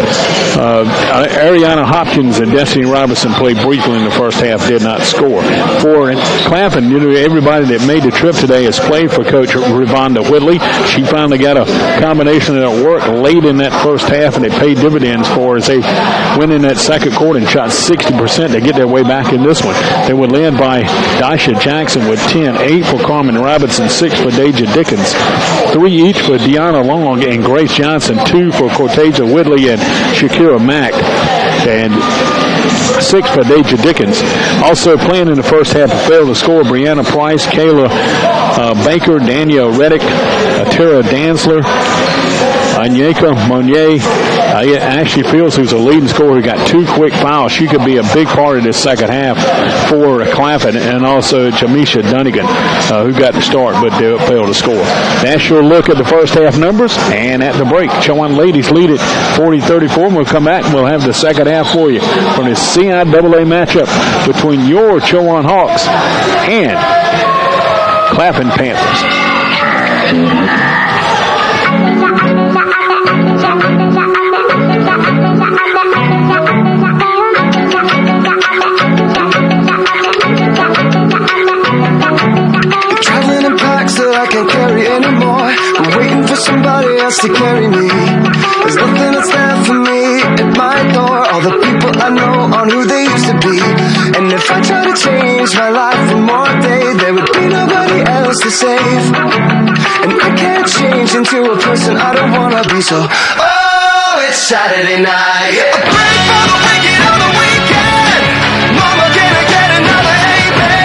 Ariana Hopkins and Destiny Robinson played briefly in the first half, did not score. For Claflin, everybody that made the trip today has played for Coach Ravonda Whitley. She finally got a combination of that work late in that first half, and it paid dividends for as they went in that second quarter and shot 60% to get their way back in this one. They were led by Daisha Jackson with 10, 8 for Carmen Robinson, 6 for Deja Dickens, 3 each for Deanna Long and Grace Johnson, 2 for Cortasia Whitley and Shakira Mack, and 6 for Deja Dickens. Also playing in the first half failed to score Brianna Price, Kayla Baker, Danielle Reddick, Tara Danzler, Anyeka Monier, Ashley Fields, who's a leading scorer, who got 2 quick fouls. She could be a big part of this second half for Claflin, and also Jamisha Dunnigan, who got the start but failed to score. That's your look at the first half numbers, and at the break, Chowan ladies lead it 40-34. We'll come back and we'll have the second half for you from this CIAA matchup between your Chowan Hawks and Claflin Panthers. Can't carry anymore. I'm waiting for somebody else to carry me. There's nothing that's there for me at my door. All the people I know aren't who they used to be. And if I try to change my life one more day, there would be nobody else to save. And I can't change into a person I don't wanna be. So, oh, it's Saturday night. A break for the wicked on the weekend. Mama, can I get another amen?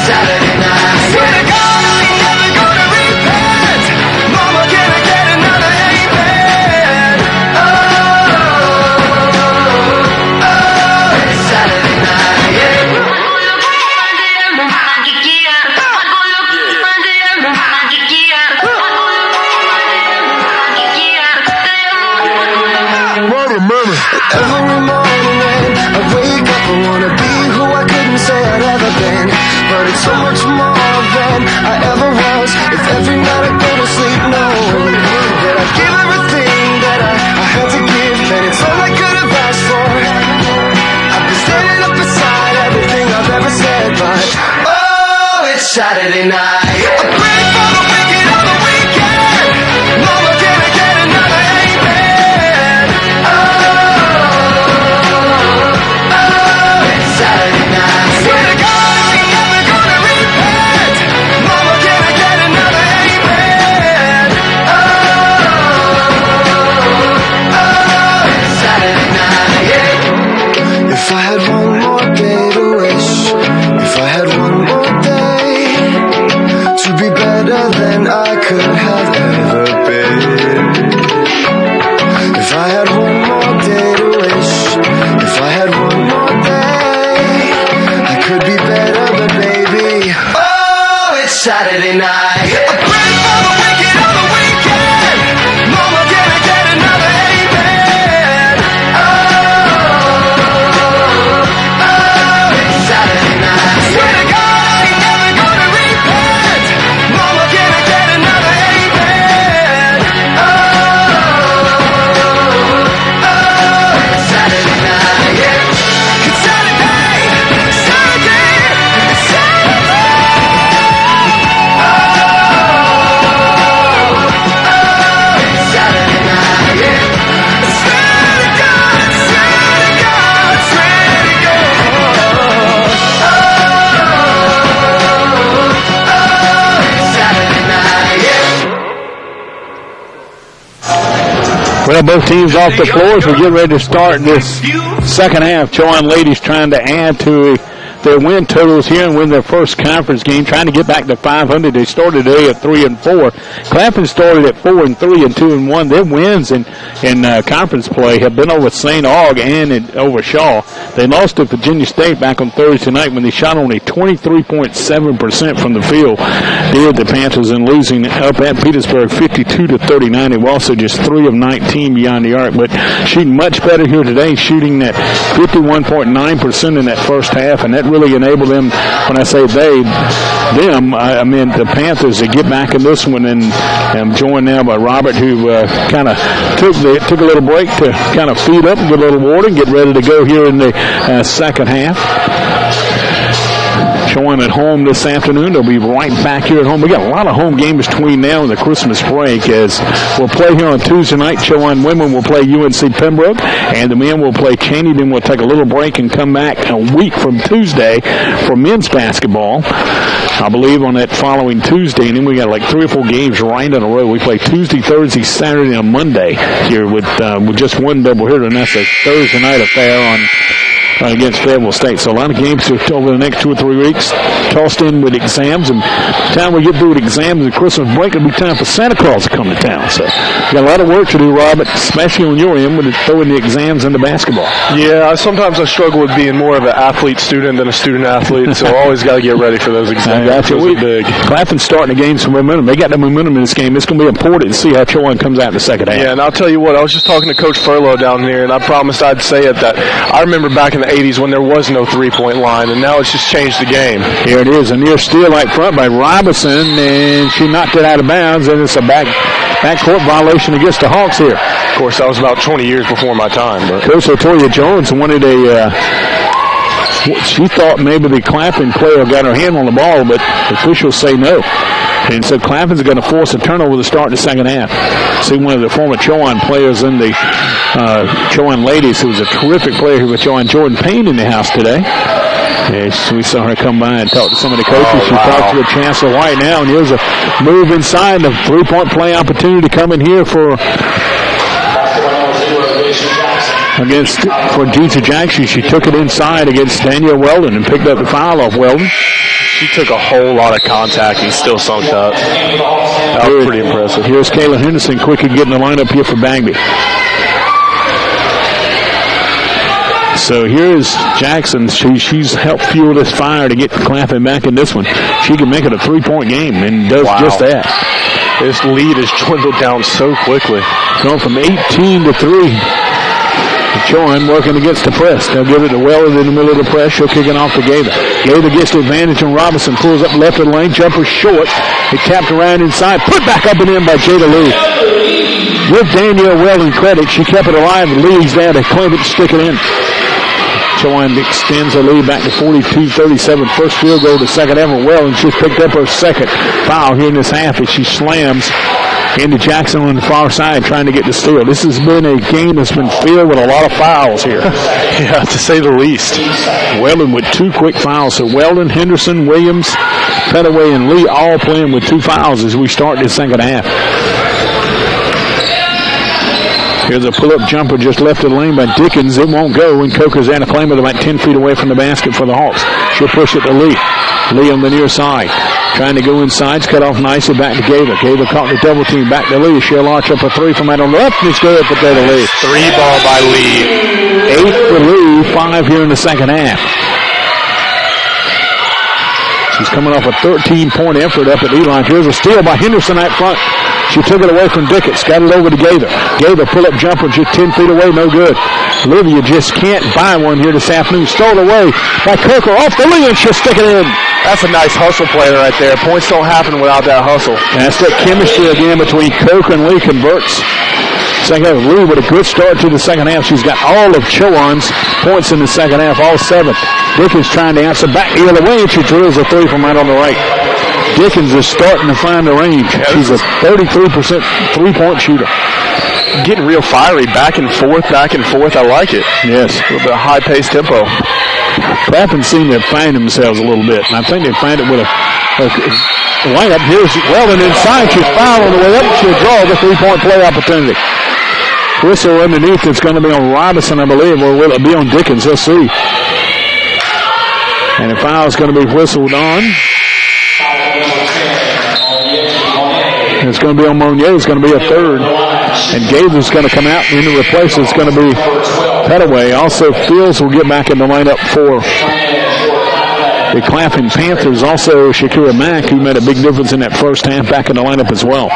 Saturday night. Swear to God, I ain't never gonna repent. Mama, can I get another amen? Oh, it's Saturday night, yeah. Wait a minute. Every morning when I wake up, I wanna be who I couldn't say I'd ever been. But it's so much more than I ever was. If every night I go to sleep knowing that I give everything that I had to give, then it's all I could have asked for. I've been standing up beside everything I've ever said, but oh, it's Saturday night. A break for the wicked on the weekend. Mama, can I get another amen? Oh, it's Saturday night. Swear to God, if I had one more day to wish, if I had one more day to be better than I could have ever been. If I had one more day to wish, if I had one more day, I could be better, but baby, oh, it's Saturday night. A break for the wicked on the weekend. Mama, can I get another amen? Well, both teams off the floor as we get ready to start this second half. Chowan ladies trying to add to their win totals here and win their first conference game, trying to get back to 500. They started today at 3-4. Claflin started at 4-3 and 2-1. Their wins in conference play have been over St. Aug and over Shaw. They lost to Virginia State back on Thursday night when they shot only 23.7% from the field. Did the Panthers in losing up at Petersburg 52-39. They were also just 3 of 19 beyond the arc, but shooting much better here today, shooting at 51.9% in that first half, and that really enabled them, when I say I mean the Panthers, to get back in this one. And I'm joined now by Robert, who kind of took a little break to kind of feed up and get a little water and get ready to go here in the second half. Chowan at home this afternoon. They'll be right back here at home. We got a lot of home games between now and the Christmas break, as we'll play here on Tuesday night. Chowan women will play UNC Pembroke, and the men will play Cheney. Then we'll take a little break and come back a week from Tuesday for men's basketball, I believe, on that following Tuesday. And then we got like 3 or 4 games right in a row. We play Tuesday, Thursday, Saturday, and Monday here with just one doubleheader, and that's a Thursday night affair against Fayetteville State. So a lot of games over the next 2 or 3 weeks, tossed in with exams. And by the time we get through with exams and Christmas break, it'll be time for Santa Claus to come to town. So we got a lot of work to do, Robert, especially on your end with throwing the exams into basketball. Yeah, sometimes I struggle with being more of an athlete-student than a student-athlete, so I always got to get ready for those exams. Those are big. Claflin's starting to gain some momentum. They got the momentum in this game. It's going to be important to see how Chowan comes out in the second half. Yeah, and I'll tell you what, I was just talking to Coach Furlow down here, and I promised I'd say it that I remember back in the 80s when there was no three-point line, and now it's just changed the game. Here it is, a near steal out front by Robinson, and she knocked it out of bounds, and it's a backcourt violation against the Hawks here. Of course, that was about 20 years before my time. But Coach Latoya Jones wanted she thought maybe the Claflin player got her hand on the ball, but officials say no. And so Claflin's going to force a turnover to start the second half. See one of the former Chowan players in the Chowan ladies, who was a terrific player here with Chowan, Jordan Payne, in the house today. And we saw her come by and talk to some of the coaches. She talked to the Chancellor White now, and here's a move inside. The three-point play opportunity coming here for Gita Jackson. She took it inside against Danielle Weldon and picked up the foul off Weldon. She took a whole lot of contact and still sunk up. That was pretty impressive. Here's Kayla Henderson quickly getting the lineup here for Bagby. So here's Jackson. She's helped fuel this fire to get Claflin back in this one. She can make it a 3-point game and does just that. This lead has dwindled down so quickly. Going from 18 to 3. Chowan working against the press. They'll give it to Weldon in the middle of the press. She'll kick it off to Gaither. Gaither gets the advantage on Robinson. Pulls up left of the lane. Jumper short. It tapped around inside. Put back up and in by Jada Lee. Give Danielle Weldon credit. She kept it alive. Lee's there to claim it and stick it in. Chowan extends her lead back to 42-37. First field goal to second ever. Weldon just picked up her second foul here in this half as she slams into Jackson on the far side trying to get the steal. This has been a game that's been filled with a lot of fouls here. Yeah, to say the least. Weldon with 2 quick fouls. So Weldon, Henderson, Williams, Petaway, and Lee all playing with 2 fouls as we start this second half. Here's a pull-up jumper just left of the lane by Dickens. It won't go, and Coker's there to claim it about 10 feet away from the basket for the Hawks. She'll push it to Lee. Lee on the near side. Trying to go inside. It's cut off nicely back to Gaither. Gaither caught the double team. Back to Lee. She'll launch up a 3 from out on the left, and it's good for Gaither Lee. 3-ball by Lee. 8 for Lee. 5 here in the second half. She's coming off a 13-point effort up at Elon. Here's a steal by Henderson out front. She took it away from Dickens. Got it over to Gaither. Gaither pull-up jumper just 10 feet away. No good. Olivia just can't buy one here this afternoon. Stole away by Coker off the Lee, and she'll stick it in. That's a nice hustle play right there. Points don't happen without that hustle. That's that chemistry again between Coker and Lee converts. Second half, Lee with a good start to the second half. She's got all of Chowan's points in the second half, all 7. Dickens trying to answer back the other way, and she drills a 3 from right on the right. Dickens is starting to find the range. She's a 33% three-point shooter. Getting real fiery, back and forth. I like it. Yes. A little bit of high-paced tempo. Claflin seem to find themselves a little bit, and I think they find it with a layup. Here's Weldon inside. She's fouled on the way up. She'll draw the 3-point play opportunity. Whistle underneath. It's going to be on Robinson, I believe, or will it be on Dickens? Let's see. And the foul is going to be whistled on. It's going to be on Monier. It's going to be a third. And Gabe is going to come out and to replace it. It's going to be Petaway. Also, Fields will get back in the lineup for the Claflin Panthers. Also, Shakira Mack, who made a big difference in that first half, back in the lineup as well.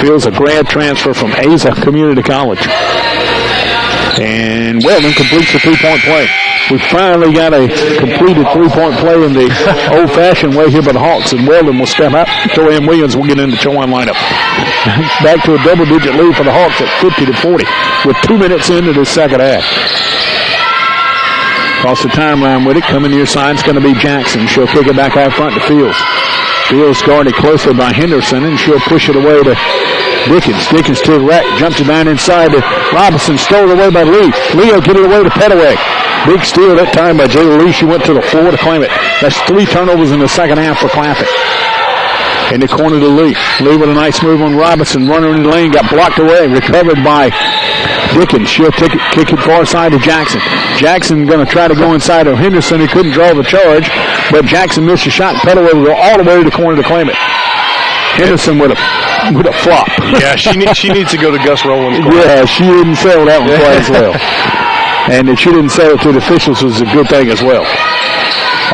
Fields, a grad transfer from Asa Community College. And Weldon completes the three-point play. We finally got a completed three-point play in the old-fashioned way here by the Hawks, and Weldon will step out. Joanne Williams will get into Chowan lineup. Back to a double-digit lead for the Hawks at 50-40 with 2 minutes into the second half. Across the timeline with it, coming near side, it's going to be Jackson. She'll kick it back out front to Fields. Fields guarded closely by Henderson, and she'll push it away to Dickens. Dickens to the rack, jumps it down inside to Robinson, stole away by Lee. Leo get it away to Petaway. Big steal that time by Jayla Lee. She went to the floor to claim it. That's 3 turnovers in the second half for Claflin. In the corner to Lee. Lee with a nice move on Robinson. Runner in the lane, got blocked away. Recovered by Dickens. She'll kick it far side to Jackson. Jackson going to try to go inside of Henderson. He couldn't draw the charge, but Jackson missed a shot. Petaway will go all the way to the corner to claim it. Henderson with a flop. Yeah, she needs to go to Gus Rowland's corner. Yeah, she didn't sell that one quite as well. And that she didn't sell it to the officials was a good thing as well.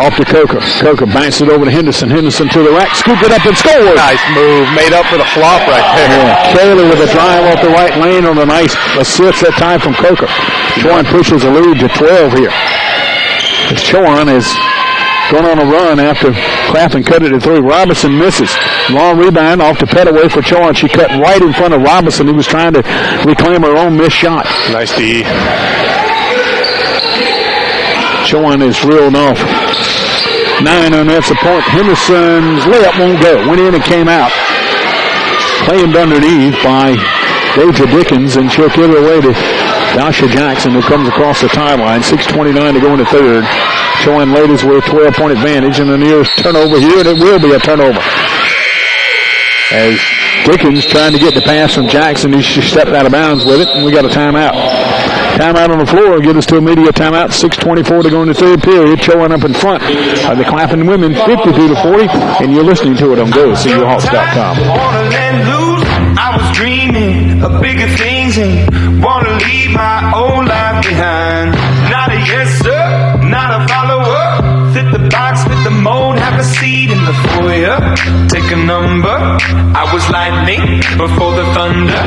Off to Coker. Coker banks it over to Henderson. Henderson to the rack. Scooped it up and scored. Nice move. Made up for the flop right there. Yeah. Taylor with a drive off the right lane on a nice assist that time from Coker. Chowan pushes a lead to 12 here. As Chowan is going on a run after Claflin cut it to 3. Robinson misses. Long rebound off to Petaway for Chowan. She cut right in front of Robinson, who was trying to reclaim her own missed shot. Nice D. Chowan is reeled off. 9 on that's the point. Henderson's layup won't go. Went in and came out. Claimed underneath by Deja Dickens, and she'll give it away to Dasha Jackson, who comes across the timeline. 6:29 to go in the third. Chowan ladies with a 12-point advantage, and the nearest turnover here, and it will be a turnover. As Dickens trying to get the pass from Jackson, he stepped out of bounds with it, and we got a timeout. Timeout on the floor will get us to a media timeout. 6:24 to go in the third period. Chowan up in front of the Claflin women, 52-40, and you're listening to it on GoCUHawks.com. I was dreaming of bigger things and want to leave my old life behind. Not a yes sir, not a follower. Fit the box, fit the mold, have a seat in the foyer. Take a number. I was lightning before the thunder.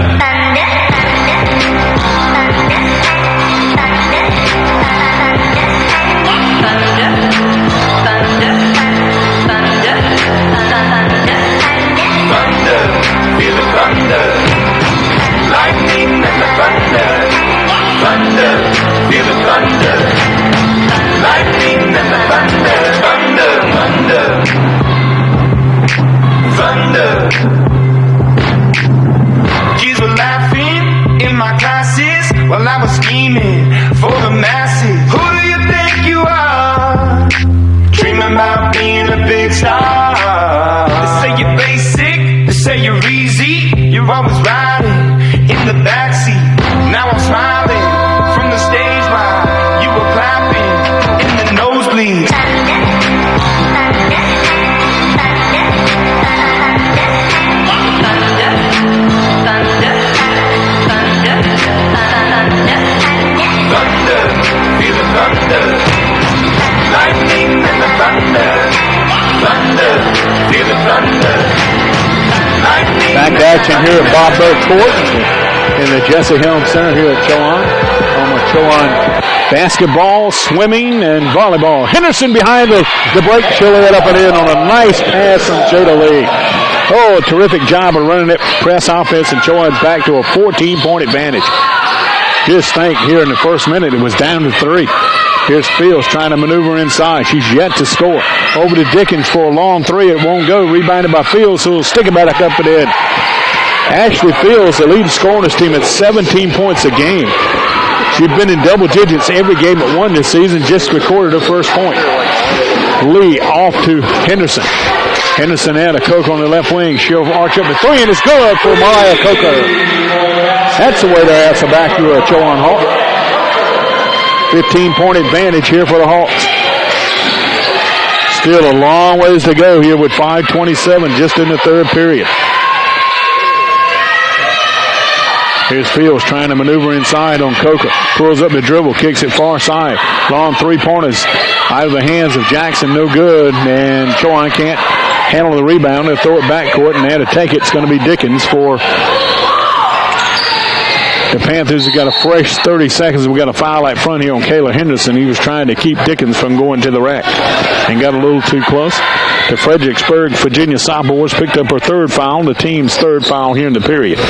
Feel the thunder, lightning and the thunder, thunder, feel the thunder, lightning and the thunder, thunder, thunder. Kids were laughing in my classes while I was scheming for the masses. Who do you think you are? Dreaming about being a big star. They say you're basic. Say you're easy, you're always riding in the backseat. Now I'm smiling from the stage while you were clapping in the nosebleeds. Thunder, feel the thunder, lightning and the thunder, thunder, feel the thunder. Back to action here at Bob Boat Court in the Jesse Helm Center here at Chowan. Home of Chowan basketball, swimming, and volleyball. Henderson behind the break. She'll lay it up and in on a nice pass from Jada Lee. Oh, a terrific job of running that press offense, and Chowan's back to a 14-point advantage. Just think here in the first minute it was down to 3. Here's Fields trying to maneuver inside. She's yet to score. Over to Dickens for a long 3. It won't go. Rebounded by Fields, who will stick it back up and in. Ashley Fields, the leading scorer on this team, at 17 points a game. She's been in double digits every game but one this season. Just recorded her first point. Lee off to Henderson. Henderson had a Coker on the left wing. She'll arch up to 3, and it's good for Mariah Coker. That's the way to answer back to Chowan Hawk. 15-point advantage here for the Hawks. Still a long ways to go here with 5:27 just in the third period. Here's Fields trying to maneuver inside on Coker. Pulls up the dribble, kicks it far side. Long three-pointers out of the hands of Jackson, no good. And Chowan can't handle the rebound. They'll throw it backcourt, and there to take it, it's going to be Dickens for the Panthers. Have got a fresh 30 seconds. We've got a foul out front here on Kayla Henderson. He was trying to keep Dickens from going to the rack and got a little too close. The Fredericksburg Virginia Sophomores picked up her third foul, the team's third foul here in the period.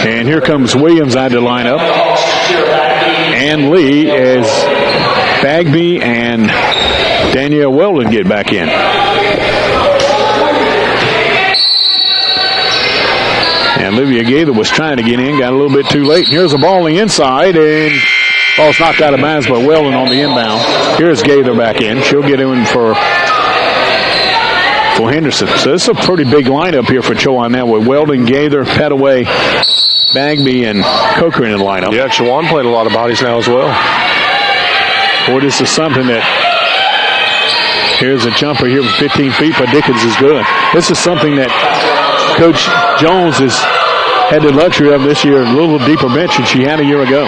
And here comes Williams out to line up. And Lee as Bagby and Danielle Weldon get back in. And Olivia Gaither was trying to get in, got a little bit too late. Here's a ball on the inside, and ball's knocked out of bounds by Weldon on the inbound. Here's Gaither back in. She'll get in for Henderson. So this is a pretty big lineup here for Chowan now with Weldon, Gaither, Petaway, Bagby, and Coker in the lineup. Yeah, Chowan played a lot of bodies now as well. Boy, this is something that... Here's a jumper here from 15 feet, but Dickens is good. This is something that Coach Jones has had the luxury of this year, a little deeper bench than she had a year ago.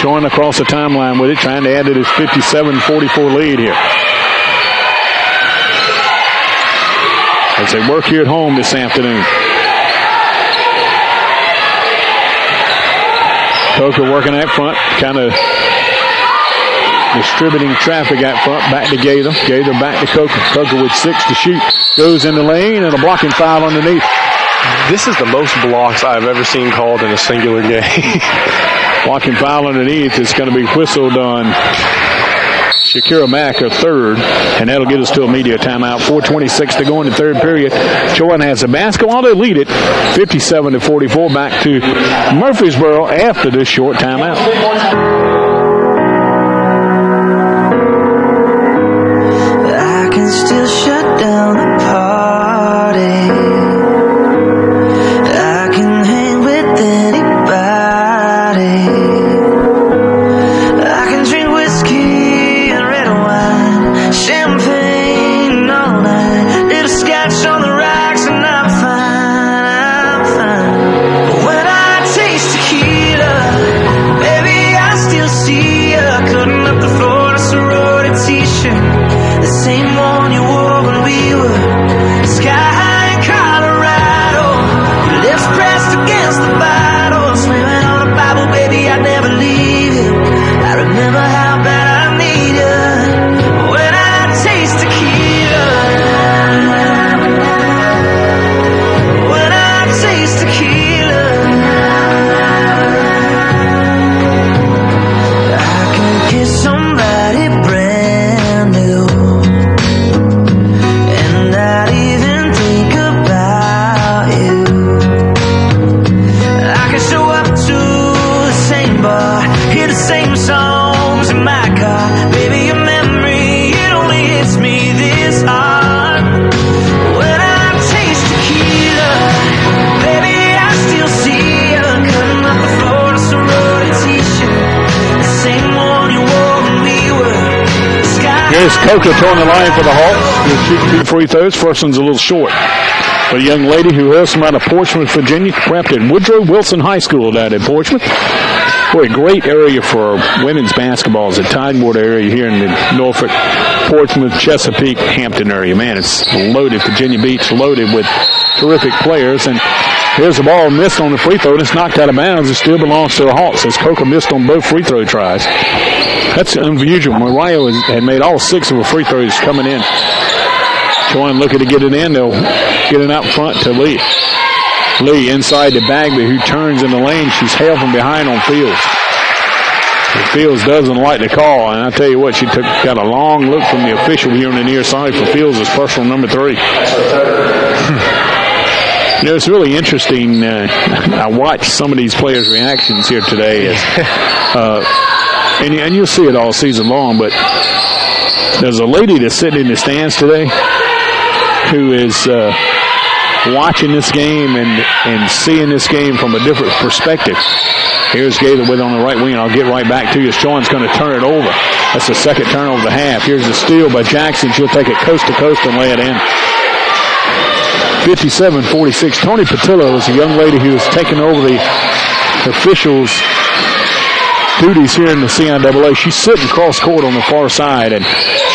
Chowan across the timeline with it, trying to add to this 57-44 lead here. As they work here at home this afternoon. Coker working out front, kind of distributing traffic out front, back to Gaither. Gaither back to Coker. Coker with 6 to shoot. Goes in the lane and a blocking foul underneath. This is the most blocks I've ever seen called in a singular game. Blocking foul underneath is going to be whistled on Shakira Mack, her third, and that'll get us to a media timeout. 4:26 to go in the third period. Chowan has the basketball. They lead it 57-44 back to Murfreesboro after this short timeout. I can still shut down the party. I can hang with anybody. I can drink whiskey and red wine, champagne all night, little scotch on the rocks, and I'm fine. But when I taste tequila, baby, I still see you cutting up the Florida sorority t-shirt, the same one you wore when we were sky high in Colorado. Your lips pressed against the bottle, swimming on a Bible, baby, I'd never leave you. I remember how bad I need you when I taste tequila. When I taste tequila, I can kiss somebody brand new and not even think about you. I can show up to the same bar, hear the same songs in my car. Baby, your memory, it only hits me this hard. When I taste tequila, baby, I still see you cutting up the Florida sorority t-shirt, the same one you wore when we were sky. Here's Coker towing the line for the Hawks. He'll shoot 2 free throws. First one's a little short. But a young lady who hails from out of Portsmouth, Virginia, prepped at Woodrow Wilson High School down in Portsmouth. Boy, a great area for women's basketball is the Tidewater area here in the Norfolk, Portsmouth, Chesapeake, Hampton area. Man, it's loaded. Virginia Beach loaded with terrific players. And here's the ball missed on the free throw, and it's knocked out of bounds. It still belongs to the Hawks as Coker missed on both free throw tries. That's unusual. Mariah had made all 6 of her free throws coming in. Chowan looking to get it in. They'll get it out front to Lee. Lee inside to Bagby, who turns in the lane. She's held from behind on Fields. Fields doesn't like the call, and I tell you what, she got a long look from the official here on the near side for Fields as personal number 3. You know, it's really interesting. I watched some of these players' reactions here today, and you'll see it all season long, but there's a lady that's sitting in the stands today who is watching this game and seeing this game from a different perspective. Here's Gaither with on the right wing. I'll get right back to you. Chowan's going to turn it over. That's the second turnover of the half. Here's a steal by Jackson. She'll take it coast to coast and lay it in. 57-46. Tony Patillo is a young lady who has taken over the officials' duties here in the CIAA. She's sitting cross court on the far side, and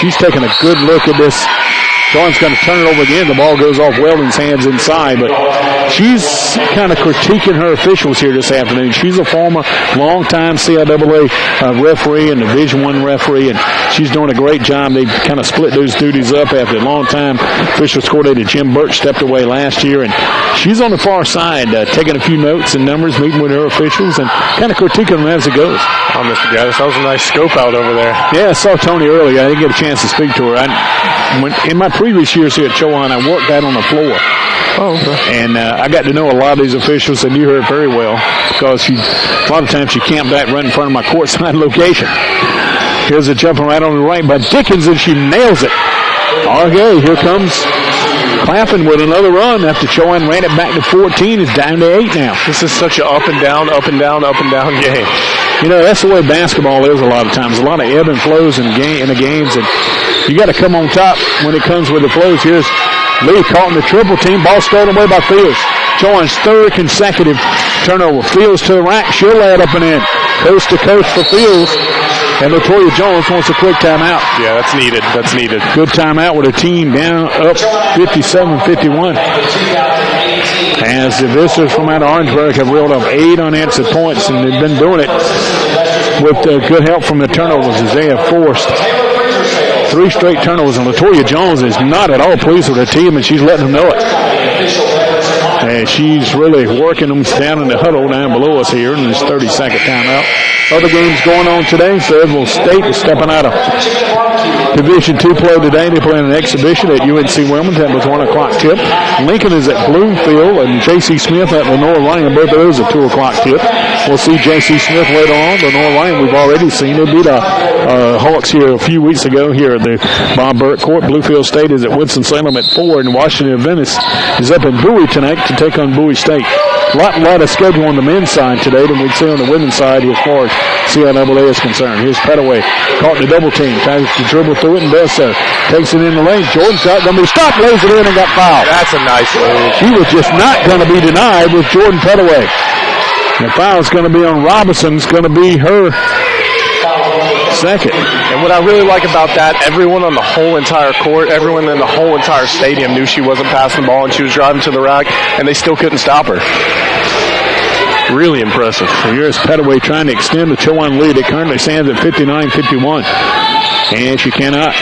she's taking a good look at this. Dawn's going to turn it over again. The ball goes off Weldon's hands inside, but she's kind of critiquing her officials here this afternoon. She's a former long-time CIAA referee and Division I referee, and she's doing a great job. They kind of split those duties up after a long-time officials coordinator Jim Burch stepped away last year, and she's on the far side taking a few notes and numbers, meeting with her officials, and kind of critiquing them as it goes. Oh, Mr. Gaddis, that was a nice scope out over there. Yeah, I saw Tony earlier. I didn't get a chance to speak to her. In my previous years here at Chowan, I worked out on the floor. Oh, okay. And I got to know a lot of these officials and knew her very well because a lot of times she camped out right in front of my courtside location. Here's a jumper right on the right by Dickens, and she nails it. Okay, here comes Claflin with another run after Chowan ran it back to 14. It's down to 8 now. This is such an up and down, up and down, up and down game. You know, that's the way basketball is a lot of times. A lot of ebb and flows in the games, and you got to come on top when it comes with the flows. Here's Lee caught in the triple team. Ball stolen away by Fields. Chowan's third consecutive turnover. Fields to the rack. She'll lay it up and in. Coast to coast for Fields. And Latoya Jones wants a quick timeout. Yeah, that's needed. That's needed. Good timeout with a team down up 57-51. As the visitors from out of Orangeburg have reeled up 8 unanswered points, and they've been doing it with good help from the turnovers as they have forced 3 straight turnovers. And Latoya Jones is not at all pleased with her team, and she's letting them know it. And she's really working them down in the huddle down below us here in this 30-second timeout. Other games going on today. Fayetteville State is stepping out of Division II play today. They're playing an exhibition at UNC Wilmington with 1 o'clock tip. Lincoln is at Bloomfield, and J.C. Smith at Lenore Lane. Both of those are 2 o'clock tip. We'll see J.C. Smith later on. Lenore Lane we've already seen. They beat Hawks here a few weeks ago here at the Bob Burke Court. Bluefield State is at Winston-Salem at 4, and Washington Venice is up in Bowie tonight to take on Bowie State. A lot of schedule on the men's side today than we'd see on the women's side as far as CIAA is concerned. Here's Petaway caught in the double team. Tries to dribble through it and does so. Takes it in the lane. Jordan's not going to be stopped. Lays it in and got fouled. That's a nice move. She was just not going to be denied with Jordan Petaway. The foul is going to be on Robinson. It's going to be her second. And what I really like about that, everyone on the whole entire court, everyone in the whole entire stadium knew she wasn't passing the ball and she was driving to the rack, and they still couldn't stop her. Really impressive. So here's Petaway trying to extend the Chowan lead. It currently stands at 59-51. And she cannot.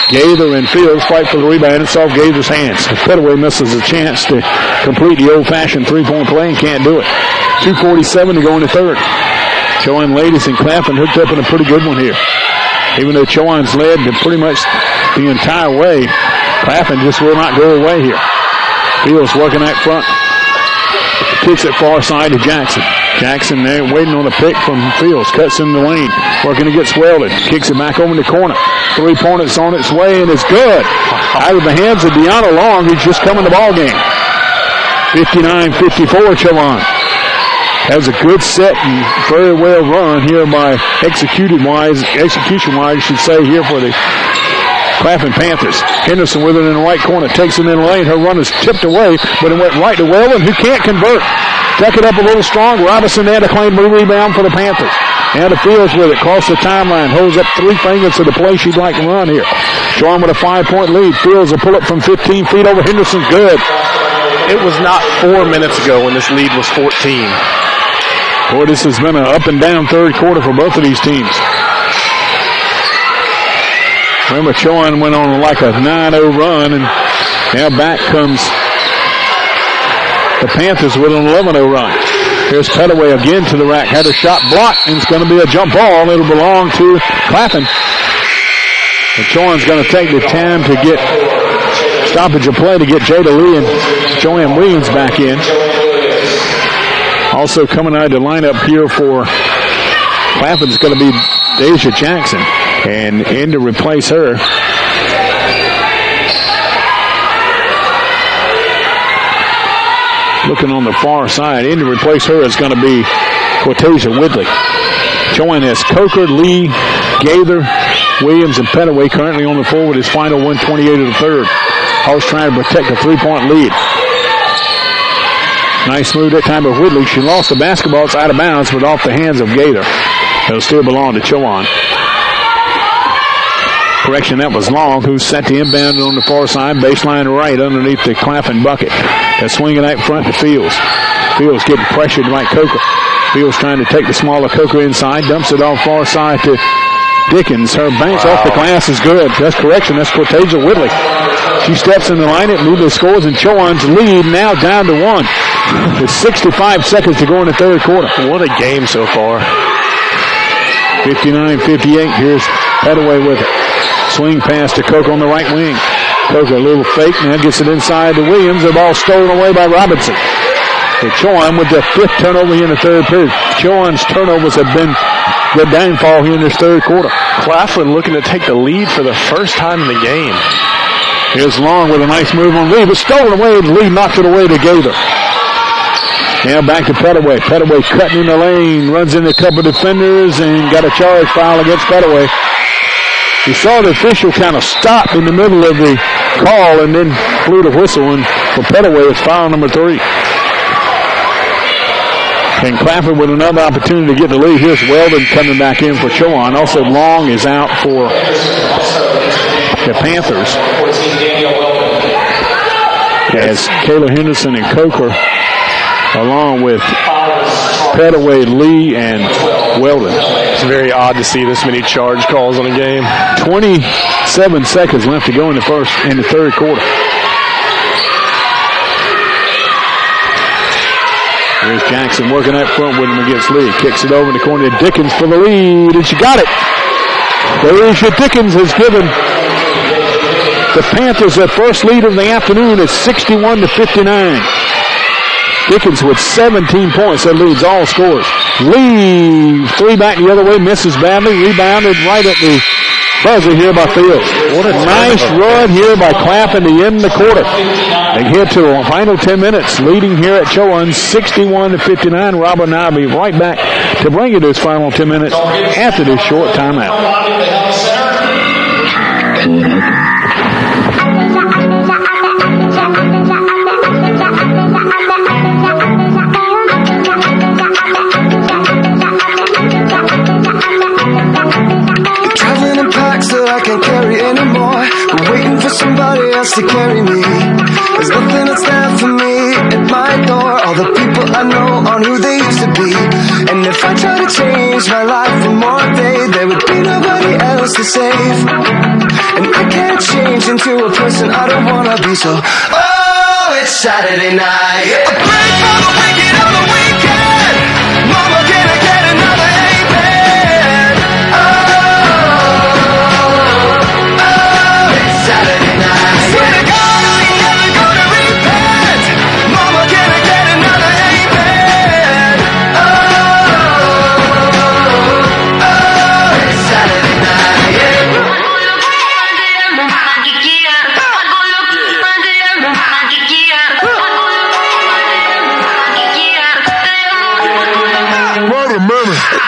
Gaither and Fields fight for the rebound. It's off Gaither's hands. Petaway misses a chance to complete the old-fashioned three-point play and can't do it. 2:47 to go in the third. Chowan ladies and Claflin hooked up in a pretty good one here. Even though Chowan's led pretty much the entire way, Claflin just will not go away here. Fields working out front. Kicks it far side to Jackson. Jackson there waiting on a pick from Fields. Cuts in the lane. Working against Weldon. Kicks it back over in the corner. 3-pointers on its way, and it's good. Out of the hands of Deanna Long, who's just come in the ball game. 59-54 Chowan. That was a good set and very well run here by execution-wise, I should say, here for the Claflin Panthers. Henderson with it in the right corner. Takes it in the lane. Her run is tipped away, but it went right to Weldon, who can't convert. Tuck it up a little strong. Robinson there to claim the rebound for the Panthers. And the Fields with it. Cross the timeline. Holds up 3 fingers to the play she'd like to run here. Showing with a 5-point lead. Fields will pull up from 15 feet over Henderson. Good. It was not 4 minutes ago when this lead was 14. Boy, this has been an up and down third quarter for both of these teams. Remember, Chowan went on like a 9-0 run, and now back comes the Panthers with an 11-0 run. Here's Petaway again to the rack. Had a shot blocked, and it's going to be a jump ball. It'll belong to Claflin. And Chowan's going to take the time to get stoppage of play to get Jada Lee and Joanne Williams back in. Also coming out of the lineup here for Claflin is going to be Deja Jackson. And in to replace her . Looking on the far side. In to replace her is going to be Cortasia Whitley. Chowan has Coker, Lee, Gaither, Williams, and Petaway currently on the floor with his final 128 of the third. Hawks trying to protect a 3-point lead. Nice move that time by Whitley. She lost the basketball. It's out of bounds, but off the hands of Gaither. It'll still belong to Chowan. Correction, that was Long, who set the inbound on the far side, baseline right underneath the Claflin bucket. They're swinging out front to Fields. Fields getting pressured by Coker. Fields trying to take the smaller Coker inside, dumps it off far side to Dickens. Her bounce off the glass is good. That's correction. That's Cortasia Whitley. She steps in the line, it immediately scores, and Chowan's lead now down to 1. With 65 seconds to go in the third quarter. What a game so far. 59-58. Here's Petaway with it. Swing pass to Coker on the right wing. Coker, a little fake, now gets it inside to Williams. The ball stolen away by Robinson. So Chowan with the 5th turnover here in the third period. Chowan's turnovers have been the downfall here in this third quarter. Claflin looking to take the lead for the first time in the game. Here's Long with a nice move on Lee, but stolen away, and Lee knocks it away to Gaither. Now back to Petaway. Petaway cutting in the lane, runs into a couple of defenders, and got a charge foul against Petaway. You saw the official kind of stop in the middle of the call and then blew the whistle, and for Petaway it's foul number 3. And Claflin with another opportunity to get the lead. Here's Weldon coming back in for Chowan. Also Long is out for the Panthers. As Kayla Henderson and Coker, along with Petaway, Lee, and Weldon. It's very odd to see this many charge calls on a game. 27 seconds left to go in the third quarter. Here's Jackson working up front with him against Lee. Kicks it over in the corner to Dickens for the lead, and she got it. Alicia Dickens has given the Panthers their first lead of the afternoon at 61-59. Dickens with 17 points. That leads all scores. Lee, 3 back the other way, misses badly. Rebounded right at the buzzer here by Fields. What a nice run here by Claflin to end the quarter. They get to the final 10 minutes, leading here at Chowan 61-59. Robert and I will be right back to bring you this final 10 minutes after this short timeout. Traveling in packs that I can't carry anymore. I'm waiting for somebody else to carry me. There's nothing that's there for me at my door. All the people I know aren't who they used to be. And if I try to change my life one more day, there would be nobody else to save. And I can't change into a person I don't wanna be. So, oh, it's Saturday night. A break for the wicked on the weekend. Mama, can I get another amen? Oh, it's Saturday night. Swear to God, I ain't never gonna repent. Mama, can I get another amen? Oh, it's Saturday night.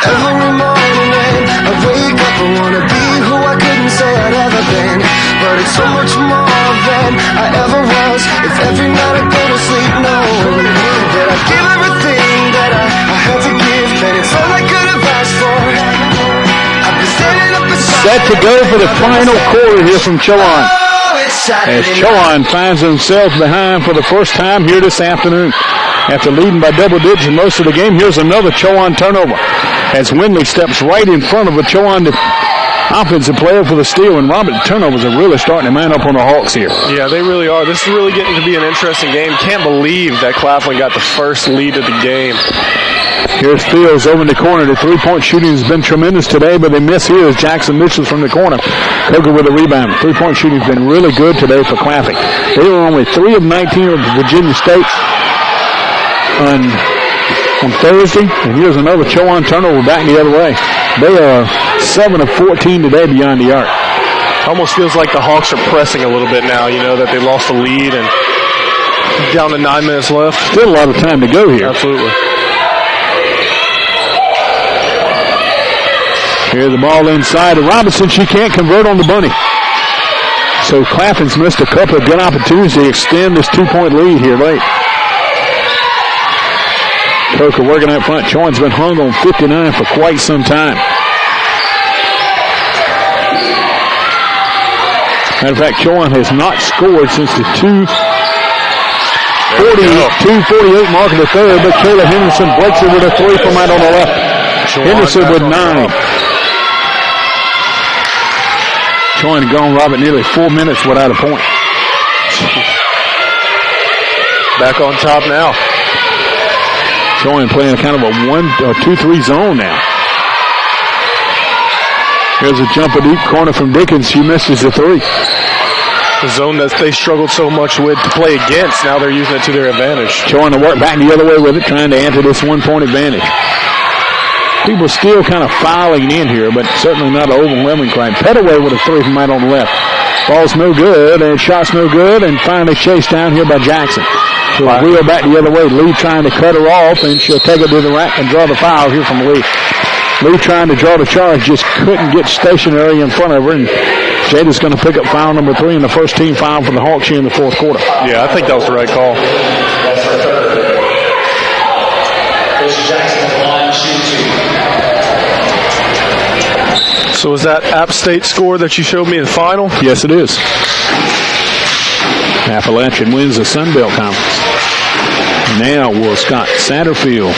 Every morning when I wake up, I wanna be who I couldn't say I'd ever been. But it's so much more than I ever was. If every night I go to sleep knowing that I give everything that I had to give, then it's all I could have asked for. I've been standing up beside. Set to go for the final quarter here from Chowan. As Chowan finds themselves behind for the first time here this afternoon. After leading by double digits most of the game, here's another Chowan turnover. As Windley steps right in front of a Chowan offensive player for the steal, and Robert, turnovers are really starting to man up on the Hawks here. Yeah, they really are. This is really getting to be an interesting game. Can't believe that Claflin got the first lead of the game. Here's Fields over in the corner. The three-point shooting has been tremendous today, but they miss here as Jackson misses from the corner. Coker with a rebound. Three-point shooting has been really good today for Claflin. They were only 3 of 19 of Virginia State on Thursday, and here's another Chowan turnover back the other way. They are 7 of 14 today beyond the arc. Almost feels like the Hawks are pressing a little bit now, you know, that they lost the lead, and Down to 9 minutes left. Still a lot of time to go here. Absolutely. Here's the ball inside to Robinson. She can't convert on the bunny. So Claflin's missed a couple of good opportunities to extend this 2-point lead here late. Coker working up front. Chowan's been hung on 59 for quite some time. Matter of fact, Chowan has not scored since the 2:48 mark of the third, but Kayla Henderson breaks it with a three from out on the left. Henderson with 9. Chowan gone, Robert, nearly 4 minutes without a point. Back on top now. Chowan playing kind of a 1-2-3 zone now. Here's a jumper deep corner from Dickens. She misses the three. The zone that they struggled so much with to play against, now they're using it to their advantage. Chowan to work back the other way with it, trying to enter this 1-point advantage. People still kind of filing in here, but certainly not an overwhelming crowd. Petaway with a three from right on the left. Ball's no good, and shot's no good, and finally chased down here by Jackson. She'll wheel back the other way. Lee trying to cut her off, and she'll take it to the rack and draw the foul here from Lee. Lee trying to draw the charge, just couldn't get stationary in front of her, and Jada's going to pick up foul number 3 in the first team foul for the Hawks here in the fourth quarter. Yeah, I think that was the right call. So is that App State score that you showed me in the final? Yes, it is. Appalachian wins the Sun Belt Conference. Now will Scott Satterfield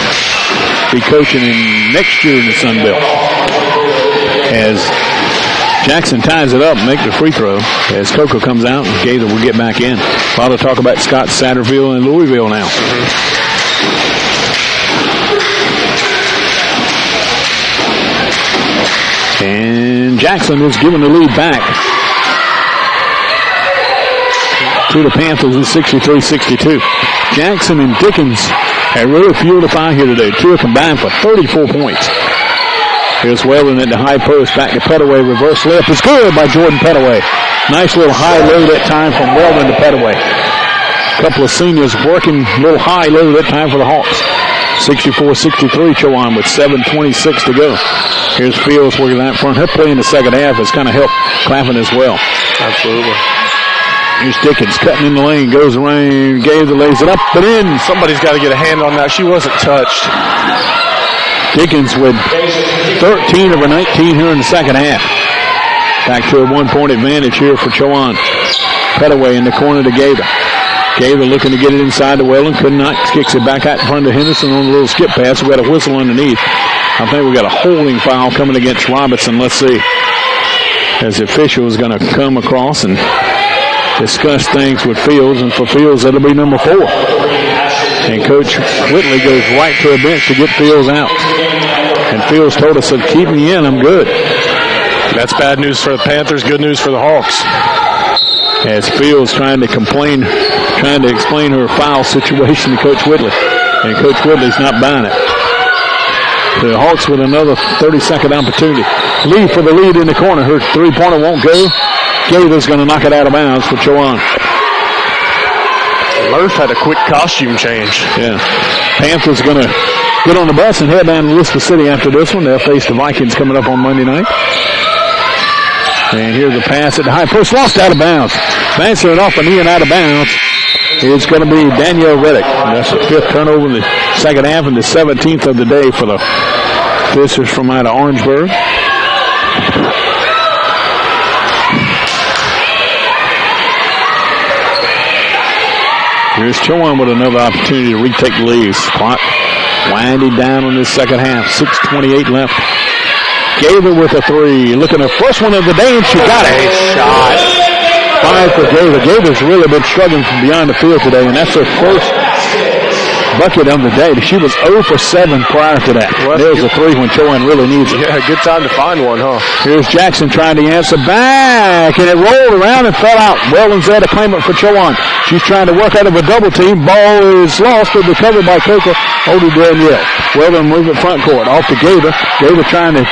be coaching in next year in the Sun Belt? As Jackson ties it up and make the free throw, as Coco comes out and Gaither will get back in. A lot of talk about Scott Satterfield and Louisville now. And Jackson is giving the lead back to the Panthers in 63-62. Jackson and Dickens had really fueled the fire here today. Two combined for 34 points. Here's Whalen at the high post. Back to Petaway. Reverse layup is good by Jordan Petaway. Nice little high low that time from Whalen to Petaway. A couple of seniors working a little high low that time for the Hawks. 64-63 Chowan with 7:26 to go. Here's Fields working out front. Her play in the second half has kind of helped Claflin as well. Absolutely. Here's Dickens cutting in the lane, goes around, Gaither lays it up and in. Somebody's got to get a hand on that. She wasn't touched. Dickens with 13 of her 19 here in the second half. Back to a 1-point advantage here for Chowan. Petaway in the corner to Gaither. Gaither looking to get it inside to Whalen. Could not. Kicks it back out in front of Henderson on a little skip pass. We got a whistle underneath. I think we got a holding foul coming against Robinson. Let's see. As the official is going to come across and discuss things with Fields. And for Fields, that'll be number 4. And Coach Whitley goes right to a bench to get Fields out. And Fields told us, keep me in, I'm good. That's bad news for the Panthers, good news for the Hawks. As Fields trying to explain her foul situation to Coach Whitley. And Coach Whitley's not buying it. The Hawks with another 30-second opportunity. Lee for the lead in the corner. Her three-pointer won't go. Gaither's going to knock it out of bounds for Chowan. Murph had a quick costume change. Yeah. Panthers going to get on the bus and head down to Elizabeth City after this one. They'll face the Vikings coming up on Monday night. And here's a pass at the high post. Lost out of bounds. Bouncing it off a knee and out of bounds. It's going to be Danielle Reddick. That's the 5th turnover in the second half and the 17th of the day for the Fishers from out of Orangeburg. Here's Chowan with another opportunity to retake the lead. Clock winding down on this second half. 6:28 left. Gaither with a 3. Looking at the first one of the day, and she got it. A shot. 5 for Gaither. Gaither's really been struggling from beyond the field today, and that's her first bucket of the day. She was 0 for 7 prior to that. There's a 3 when Chowan really needs it. Yeah, good time to find one, huh? Here's Jackson trying to answer back, and it rolled around and fell out. Whelan's there to claim it for Chowan. She's trying to work out of a double team. Ball is lost, but recovered by Coker. Over to Danielle. Whelan move it front court. Off to Gaither. Gaither trying to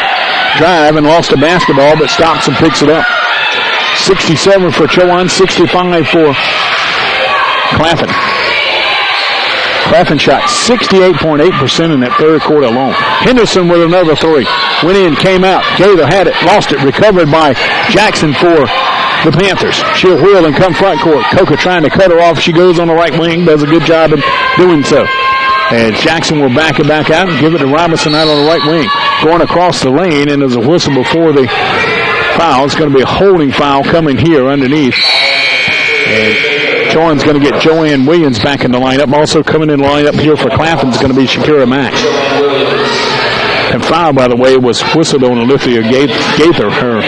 drive and lost the basketball, but stops and picks it up. 67 for Chowan, 65 for Claflin. Claflin shot 68.8% in that third quarter alone. Henderson with another three. Went in, came out. Gaither had it, lost it, recovered by Jackson for the Panthers. She'll wheel and come front court. Coca trying to cut her off. She goes on the right wing, does a good job in doing so. And Jackson will back it back out and give it to Robinson out on the right wing. Going across the lane, and there's a whistle before the foul. It's going to be a holding foul coming here underneath. And Chowan's going to get Joanne Williams back in the lineup. Also coming in the lineup here for Claflin is going to be Shakira Mack. And foul, by the way, was whistled on Olivia Gaither, her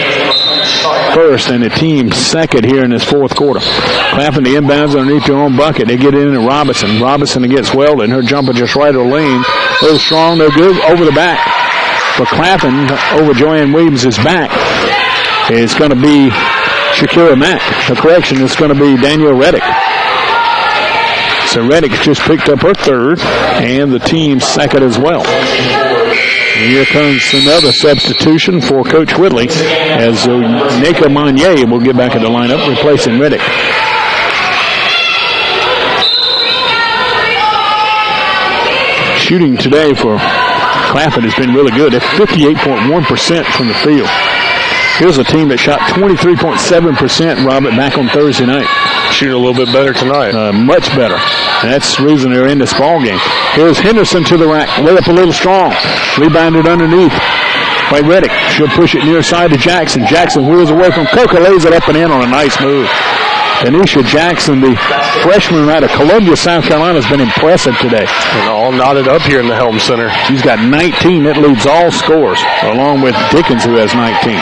first and the team second here in this fourth quarter. Claflin, the inbounds underneath their own bucket. They get it into Robinson. Robinson against Weldon. Her jumper just right of the lane. A little strong, no good. Over the back. For Claflin, over Joanne Williams' back, it's going to be Shakira Mack. The correction is going to be Danielle Reddick. So Reddick just picked up her third and the team's second as well. And here comes another substitution for Coach Whitley as Naka Monnier will get back in the lineup, replacing Reddick. Shooting today for Claflin has been really good at 58.1% from the field. Here's a team that shot 23.7%, Robert, back on Thursday night. Shoot a little bit better tonight. Much better. And that's the reason they're in this ball game. Here's Henderson to the rack. Lay up a little strong. Rebounded underneath by Reddick. She'll push it near side to Jackson. Jackson wheels away from Coca. Lays it up and in on a nice move. Tanisha Jackson, the freshman out of Columbia, South Carolina, has been impressive today. And all knotted up here in the Helm Center. She's got 19. That leads all scores, along with Dickens, who has 19.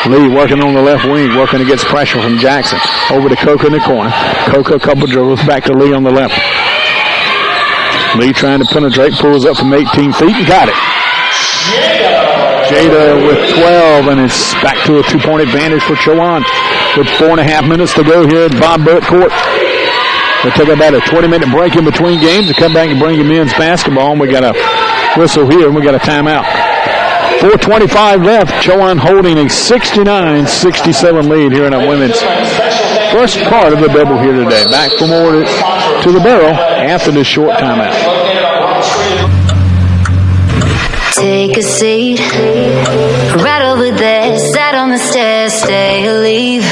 Lee working on the left wing, working against pressure from Jackson. Over to Coca in the corner. Coca, a couple dribbles, back to Lee on the left. Lee trying to penetrate, pulls up from 18 feet and got it. Jada with 12, and it's back to a 2-point advantage for Chowan with 4.5 minutes to go here at Bob Burt Court. We'll take about a 20-minute break in between games to come back and bring you men's basketball. And we got a whistle here, and we got a timeout. 4:25 left. Chowan holding a 69-67 lead here in our women's first part of the double here today. Back for more to the barrel after this short timeout. Take a seat, right over there, sat on the stairs, stay or leave.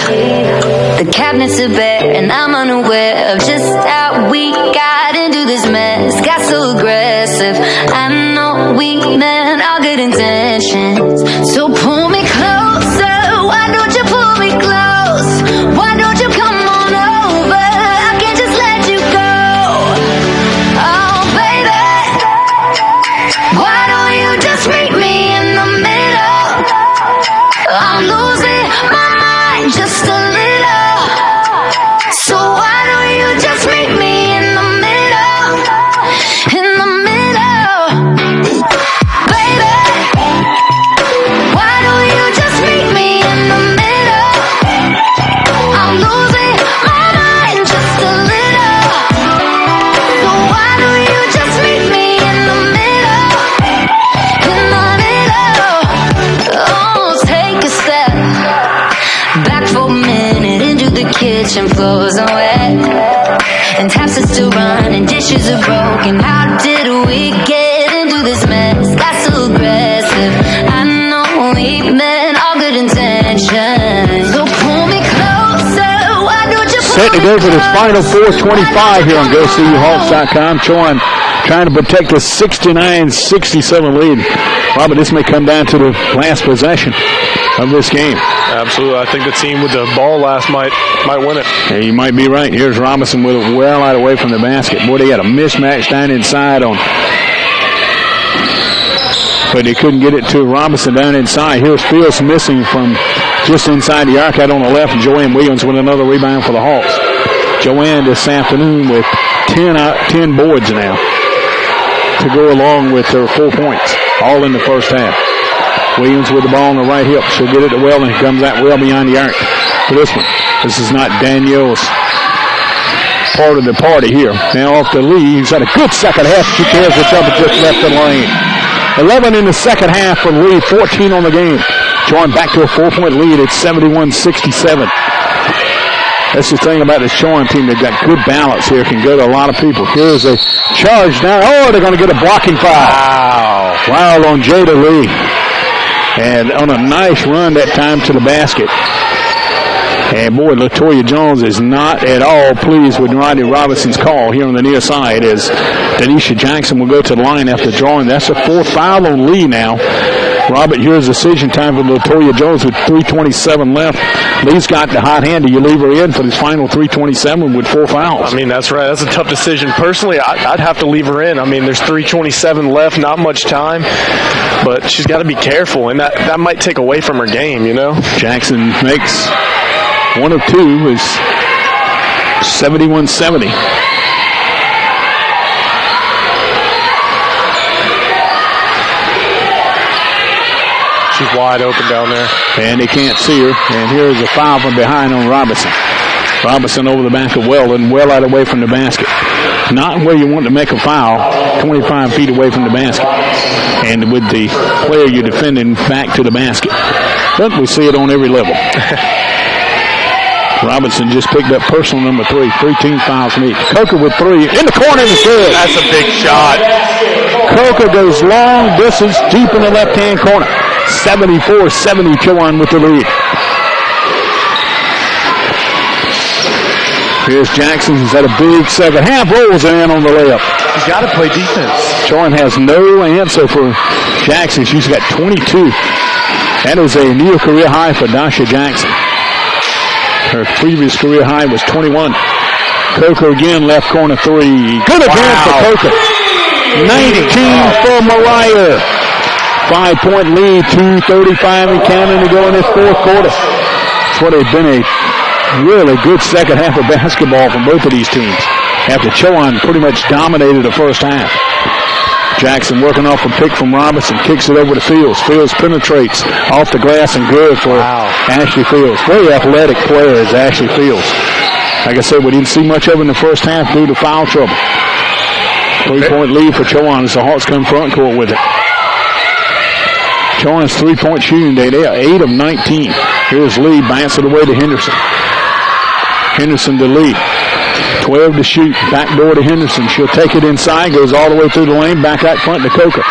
The cabinets are bare and I'm unaware of just how we got into this mess. Got so aggressive, I know we meant all good intentions. So pull me closer, why don't you pull me close? Why don't you come on over, I can't just let you go. Oh baby, why don't you just meet me in the middle? I'm losing my mind just a little. So why don't you just meet me in the middle? In the middle. Baby, why don't you just meet me in the middle? I'm losing my mind just a little. So why don't you just meet me in the middle? In the middle. Oh, take a step back for a minute into the kitchen. Floors are wet and taps are still running, dishes are broken. How did we get into this mess? Got so aggressive, I know we meant all good intentions. So pull me closer, why don't you pull Set to go for this final 4:25 here on GoSeeYouHawks.com. Chowan trying to protect a 69-67 lead. Robert, this may come down to the last possession of this game. Absolutely. I think the team with the ball last might win it. Yeah, you might be right. Here's Robinson with it well out away from the basket. Boy, they had a mismatch down inside on. But they couldn't get it to Robinson down inside. Here's Fields missing from just inside the arc out on the left. And Joanne Williams with another rebound for the Hawks. Joanne this afternoon with 10 boards now to go along with her 4 points, all in the first half. Williams with the ball on the right hip. She'll get it to Weldon. Comes out well behind the arc for this one. This is not Danielle's part of the party here. Now off the lead. He's had a good second half. She carries the jumper just left the lane. 11 in the second half for the lead. 14 on the game. Chowan back to a 4-point lead at 71-67. That's the thing about this Chowan team. They've got good balance here. Can go to a lot of people. Here's a charge now. Oh, they're going to get a blocking foul. Wow on Jada Lee. And on a nice run that time to the basket. And boy, LaToya Jones is not at all pleased with Rodney Robinson's call here on the near side as Denisha Jackson will go to the line after drawing. That's a 4th foul on Lee now. Robert, here's decision time for LaToya Jones with 3:27 left. Lee's got the hot hand. Do you leave her in for this final 3:27 with 4 fouls? I mean, that's right. That's a tough decision. Personally, I'd have to leave her in. I mean, there's 3:27 left, not much time, but she's got to be careful, and that might take away from her game, you know? Jackson makes 1 of 2 is 71-70. She's wide open down there. And he can't see her. And here's a foul from behind on Robinson. Robinson over the back of Weldon, well out away from the basket. Not where you want to make a foul, 25 feet away from the basket. And with the player you're defending back to the basket. But we see it on every level. Robinson just picked up personal number 3. 3 team fouls from each. Coker with 3. In the corner is good. That's a big shot. Coker goes long distance deep in the left-hand corner. 74-70 Chowan with the lead. Here's Jackson. He's had a big second half. Rolls in on the layup. He's got to play defense. Chowan has no answer for Jackson. She's got 22. That is a new career high for Dasha Jackson. Her previous career high was 21. Coker again, left corner 3. Good again for Coker. 19 for Mariah. 5-point lead, 2:35 and counting to go in this 4th quarter. It's what has been a really good second half of basketball from both of these teams. After Chowan pretty much dominated the first half. Jackson working off a pick from Robinson, kicks it over to Fields. Fields penetrates off the glass and good for Ashley Fields. Very athletic player is Ashley Fields. Like I said, we didn't see much of it in the first half due to foul trouble. 3-point lead for Chowan as the Hawks come front court with it. Chowan's 3-point shooting day. They are 8 of 19. Here's Lee, bounce it away to Henderson. Henderson to Lee. 12 to shoot. Back door to Henderson. She'll take it inside. Goes all the way through the lane. Back out front to Coker.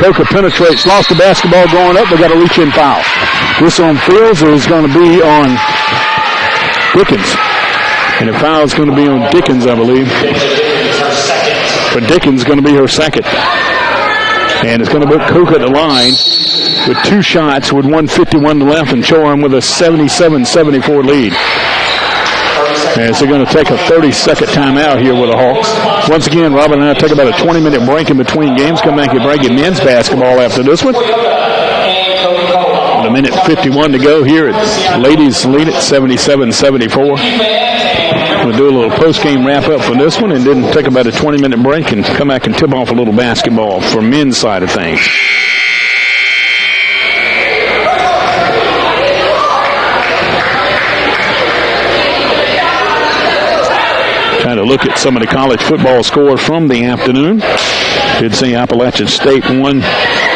Coker penetrates. Lost the basketball going up. They got a reach-in foul. This on Fields is going to be on Dickens. And the foul is going to be on Dickens, I believe. For Dickens, going to be her second. And it's going to put Coker at the line with 2 shots with 1:51 left and Chowan with a 77-74 lead. And so they're going to take a 30-second timeout here with the Hawks. Once again, Robin and I take about a 20-minute break in between games. Come back and break in men's basketball after this one. With a minute 51 to go here. Ladies lead at 77-74. We'll do a little post-game wrap-up for this one and then take about a 20-minute break and come back and tip off a little basketball for men's side of things. Trying to look at some of the college football scores from the afternoon. Did see Appalachian State won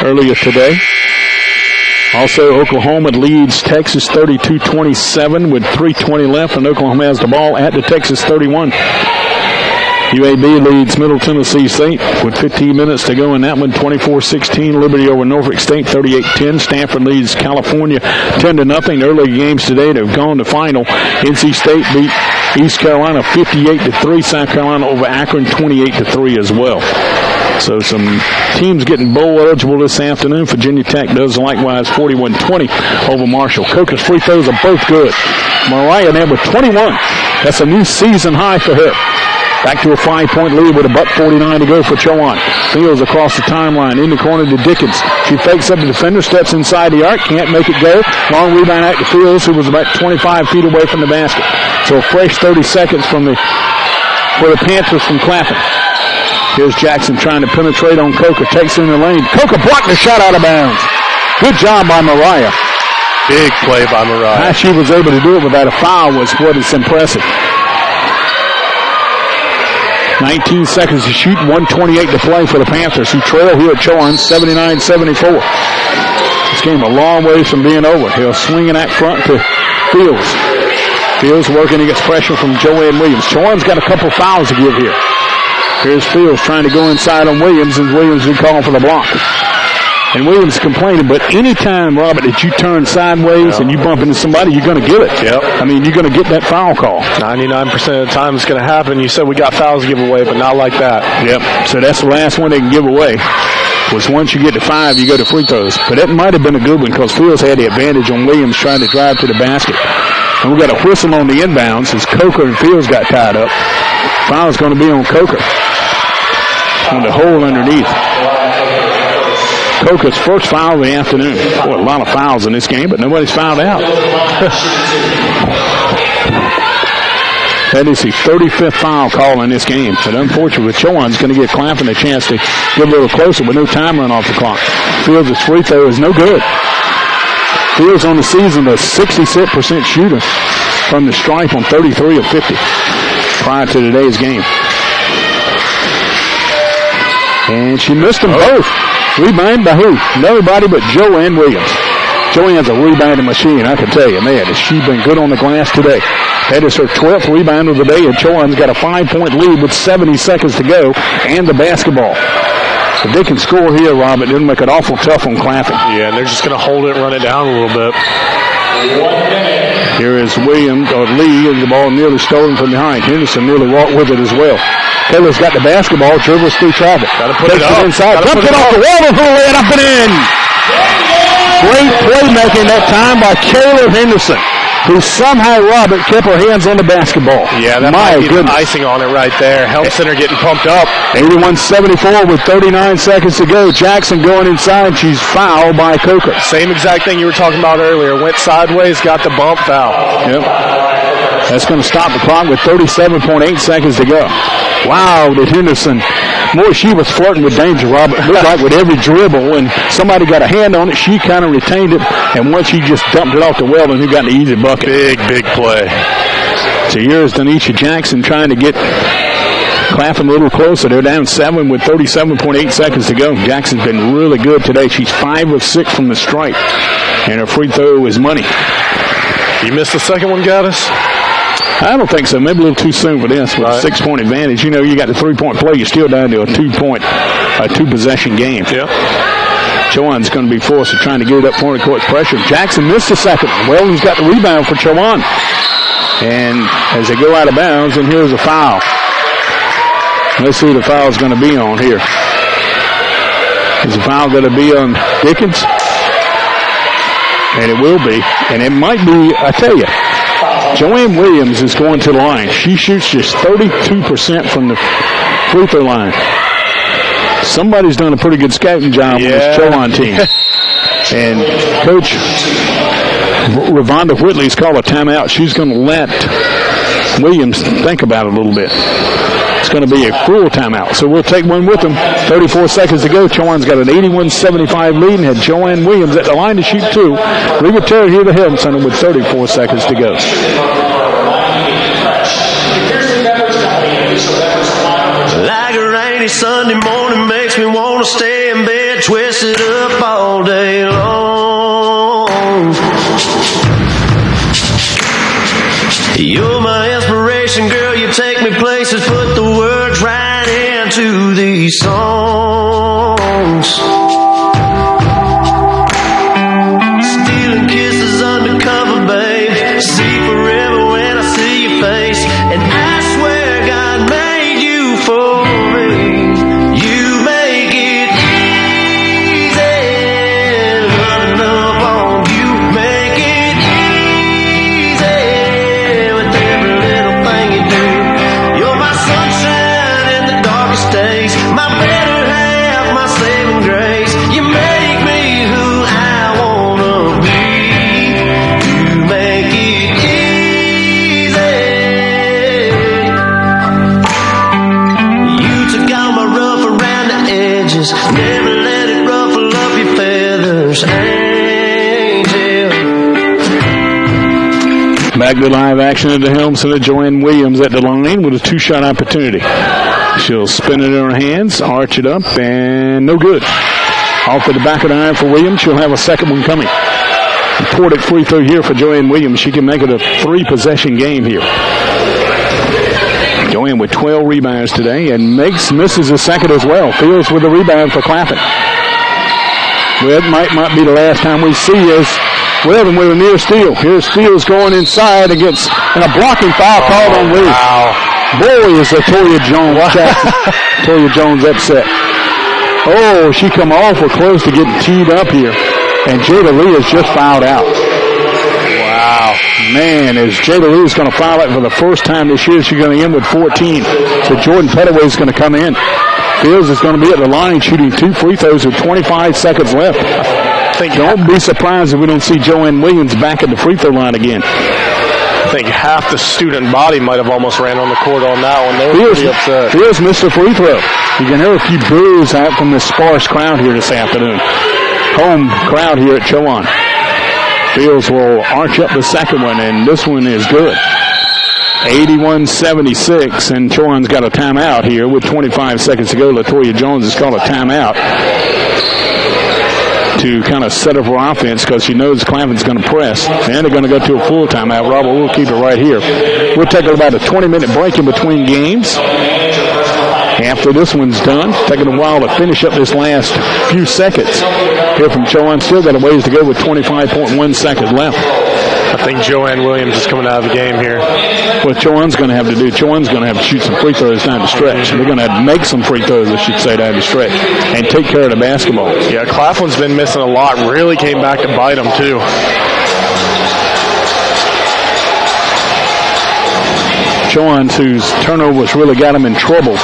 earlier today. Also, Oklahoma leads Texas 32-27 with 3:20 left, and Oklahoma has the ball at the Texas 31. UAB leads Middle Tennessee State with 15 minutes to go in that one, 24-16. Liberty over Norfolk State, 38-10. Stanford leads California 10-0. Early games today, they've gone to final. NC State beat East Carolina 58-3. South Carolina over Akron 28-3 as well. So some teams getting bowl eligible this afternoon. Virginia Tech does likewise 41-20 over Marshall. Coker's free throws are both good. Mariah there with 21. That's a new season high for her. Back to a 5-point lead with a $1:49 to go for Chowan. Fields across the timeline in the corner to Dickens. She fakes up the defender, steps inside the arc, can't make it go. Long rebound out to Fields, who was about 25 feet away from the basket. So a fresh 30 seconds for the Panthers from Claflin. Here's Jackson trying to penetrate on Coker. Takes in the lane. Coker blocked the shot out of bounds. Good job by Mariah. Big play by Mariah. How she was able to do it without a foul was what is impressive. 19 seconds to shoot, 1:28 to play for the Panthers, who trail here at Chowan 79-74. This game a long ways from being over. He'll swing it out front to Fields. Fields working. He gets pressure from Joanne Williams. Chowan's got a couple fouls to give here. Here's Fields trying to go inside on Williams, and Williams is calling for the block. And Williams complaining, but anytime, Robert, that you turn sideways and you bump into somebody, you're going to get it. Yep. I mean, you're going to get that foul call. 99% of the time it's going to happen. You said we got fouls to give away, but not like that. Yep. So that's the last one they can give away. Was once you get to 5, you go to free throws. But that might have been a good one because Fields had the advantage on Williams trying to drive to the basket. And we got a whistle on the inbounds as Coker and Fields got tied up. Foul's going to be on Coker on the hole underneath. Coker's first foul of the afternoon. Boy, a lot of fouls in this game, but nobody's fouled out. That is the 35th foul call in this game. But unfortunately, Chowan's going to give Claflin a chance to get a little closer with no time run off the clock. Fields' free throw is no good. Fields on the season a 66% shooter from the stripe on 33 of 50 prior to today's game. And she missed them both. Rebound by who? Nobody but Joanne Williams. Joanne's a rebounding machine, I can tell you. Man, has she been good on the glass today. That is her 12th rebound of the day, and Chowan's got a 5-point lead with 70 seconds to go and the basketball. If they can score here, Rob, it'll make it awful tough on Claflin. Yeah, and they're just going to hold it and run it down a little bit. Here is Williams, or Lee, and the ball nearly stolen from behind. Henderson nearly walked with it as well. Taylor's got the basketball, dribbles through traffic. Got to put it up. Inside. Puts it off the wall, and lay it up and in. Great playmaking that time by Kayla Henderson, who somehow, Robert, kept her hands on the basketball. Yeah, that might be the icing on it right there. Help center getting pumped up. 81-74 with 39 seconds to go. Jackson going inside. She's fouled by Coker. Same exact thing you were talking about earlier. Went sideways, got the bump foul. Yep. That's going to stop the clock with 37.8 seconds to go. Wow, did Henderson. Boy, she was flirting with danger, Robert. It looked like with every dribble, when somebody got a hand on it, she kind of retained it, and once she just dumped it off the well, and who got the easy bucket. Big play. So here's Denisha Jackson trying to get Claflin a little closer. They're down 7 with 37.8 seconds to go. Jackson's been really good today. She's 5 of 6 from the stripe, and her free throw is money. You missed the second one, Gaddis? I don't think so. Maybe a little too soon for this with a 6-point advantage. You know, you got the 3-point play. You're still down to a 2-possession game. Yeah. Chowan's going to be forced to trying to get it up front of court pressure. Jackson missed the second one. Weldon's got the rebound for Chowan. And as they go out of bounds, and here's a foul. Let's see who the foul's going to be on here. Is the foul going to be on Dickens? And it will be. And it might be, I tell you, Joanne Williams is going to the line. She shoots just 32% from the free throw line. Somebody's done a pretty good scouting job on this Chowan team. And Coach Ravonda Whitley's called a timeout. She's going to let Williams think about it a little bit. It's going to be a cruel timeout. So we'll take one with them. 34 seconds to go. Chowan's got an 81-75 lead and had Joanne Williams at the line to shoot 2. Reba Terry here at the Hilton Center with 34 seconds to go. Like a rainy Sunday morning makes me want to stay in bed, twisted up all day long. You're my inspiration, girl. You take me places, put the words right into these songs. Stealing kisses undercover, babe. See forever when I see your face. And I swear God made you for me. You make it easy. Running up on you, make it easy. With every little thing you do. You're my sunshine in the darkest days. My better half, my saving grace. You make me who I wanna be. You make it easy. You took all my rough around the edges. Never let it ruffle up your feathers, angel. Back to live action at the Helm Center. Joanne Williams at the line with a 2-shot opportunity. She'll spin it in her hands, arch it up, and no good. Off to the back of the iron for Williams. She'll have a second one coming. Important free throw here for Joanne Williams. She can make it a 3-possession game here. Joanne with 12 rebounds today and misses a second as well. Fields with a rebound for Claflin. Well, it might be the last time we see as Weldon with a near steal. Here's Fields going inside against and a blocking foul called on Lee. Wow. Boy, is Toya Jones. Toya Jones upset. Oh, she come awful close to getting teed up here. And Jada Lee has just fouled out. Wow. Man, as Jada Lee is going to foul out for the first time this year, she's going to end with 14. So Jordan Pettaway is going to come in. Fields is going to be at the line shooting 2 free throws with 25 seconds left. Don't be surprised if we don't see Joanne Williams back at the free throw line again. I think half the student body might have almost ran on the court on that one. They were pretty upset. Fields missed a free throw. You can hear a few boos out from this sparse crowd here this afternoon. Home crowd here at Chowan. Fields will arch up the second one, and this one is good. 81-76, and Chowan's got a timeout here with 25 seconds to go. LaToya Jones has called a timeout to kind of set up her offense because she knows Claflin's going to press. And they're going to go to a full timeout. Robert, we'll keep it right here. We'll take about a 20-minute break in between games. After this one's done, taking a while to finish up this last few seconds. Here from Chowan, still got a ways to go with 25.1 seconds left. I think Joanne Williams is coming out of the game here. What Chowan's going to have to do, Chowan's going to have to shoot some free throws down the stretch. They're going to have to make some free throws, I should say, down the stretch, and take care of the basketball. Yeah, Claflin's been missing a lot. Really came back to bite them, too. Chowan's, whose turnovers really got them in trouble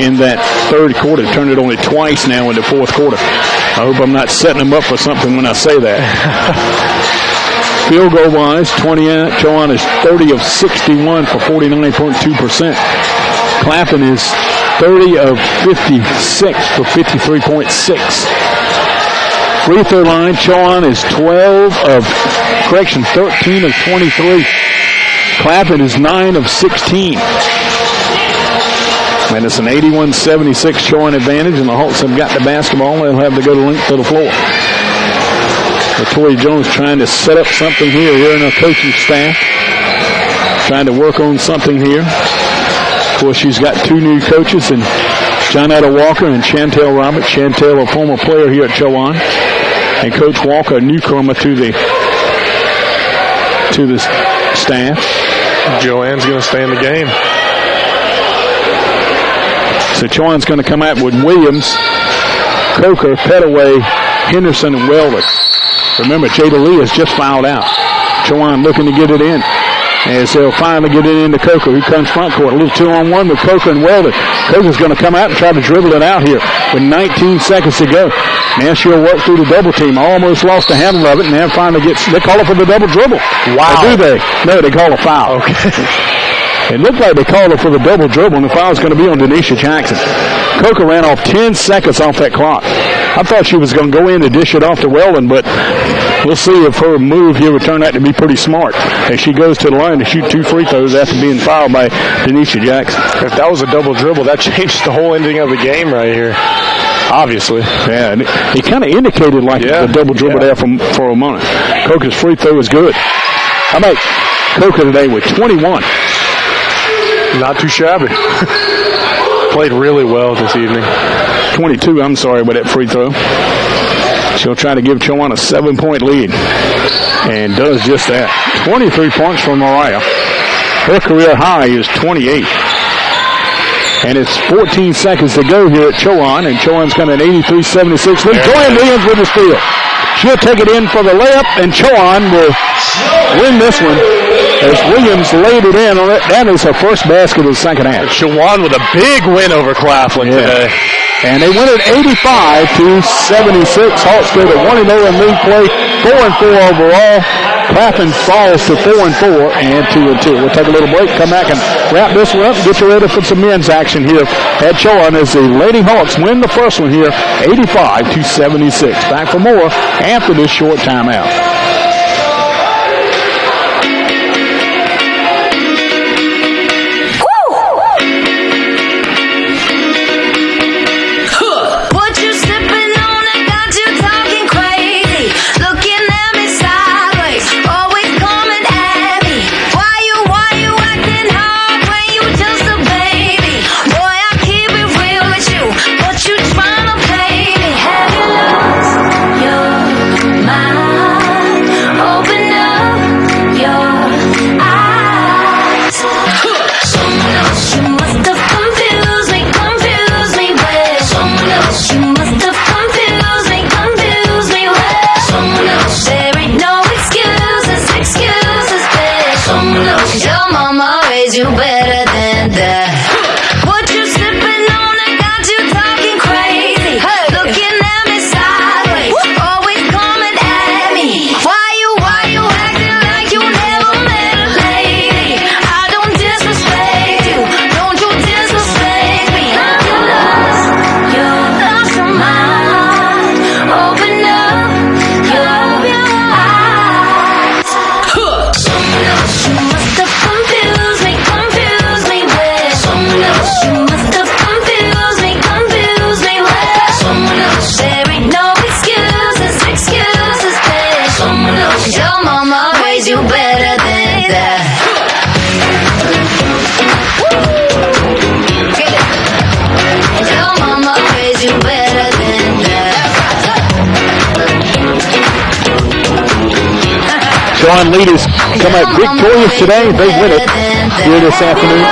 in that third quarter. Turned it only twice now in the fourth quarter. I hope I'm not setting them up for something when I say that. Field goal wise, Chowan is 30 of 61 for 49.2%. Claflin is 30 of 56 for 53.6. Free throw line, Chowan is 13 of 23. Claflin is 9 of 16. And it's an 81-76 Chowan advantage, and the Hawks have got the basketball. They'll have to go to length to the floor. LaToya Jones trying to set up something here in her coaching staff. Trying to work on something here. Of course, she's got 2 new coaches, and Johnetta Walker and Chantel Roberts. Chantel, a former player here at Chowan. And Coach Walker, a newcomer to the staff. Joanne's going to stay in the game. So Chowan's going to come out with Williams, Coker, Pettaway, Henderson, and Weldon. Remember, Jada Lee has just fouled out. Chowan looking to get it in. As they'll finally get it into Coker, who comes front court. A little 2-on-1 with Coker and Weldon. Coker's going to come out and try to dribble it out here with 19 seconds to go. Now she'll work through the double team. Almost lost the handle of it, and now finally they call it for the double dribble. Wow. Or do they? No, they call a foul. Okay. It looked like they called her for the double dribble, and the foul's going to be on Denisha Jackson. Coker ran off 10 seconds off that clock. I thought she was going to go in to dish it off to Weldon, but we'll see if her move here would turn out to be pretty smart as she goes to the line to shoot 2 free throws after being fouled by Denisha Jackson. If that was a double dribble, that changed the whole ending of the game right here. Obviously. Yeah, and it kind of indicated like a double dribble there for a moment. Coker's free throw is good. How about Coker today with 21? Not too shabby. Played really well this evening. 22, I'm sorry, with that free throw. She'll try to give Chowan a 7-point lead. And does just that. 23 points from Mariah. Her career high is 28. And it's 14 seconds to go here at Chowan. And Chowan's got an 83-76 lead. Joanne Williams with the steal. She'll take it in for the layup, and Chowan will win this one as Williams laid it in. That is her first basket of the second half. Chowan with a big win over Claflin today. And they win it 85-76. Hawks go to 1-0 in league play, 4-4 overall. Claflin falls to 4-4 and 2-2. We'll take a little break, come back and wrap this one up and get you ready for some men's action here at Chowan as the Lady Hawks win the first one here, 85-76. Back for more after this short timeout. What you sipping on? I got you talking crazy. Looking at me Chowan leaders come out victorious today. They win it here this afternoon,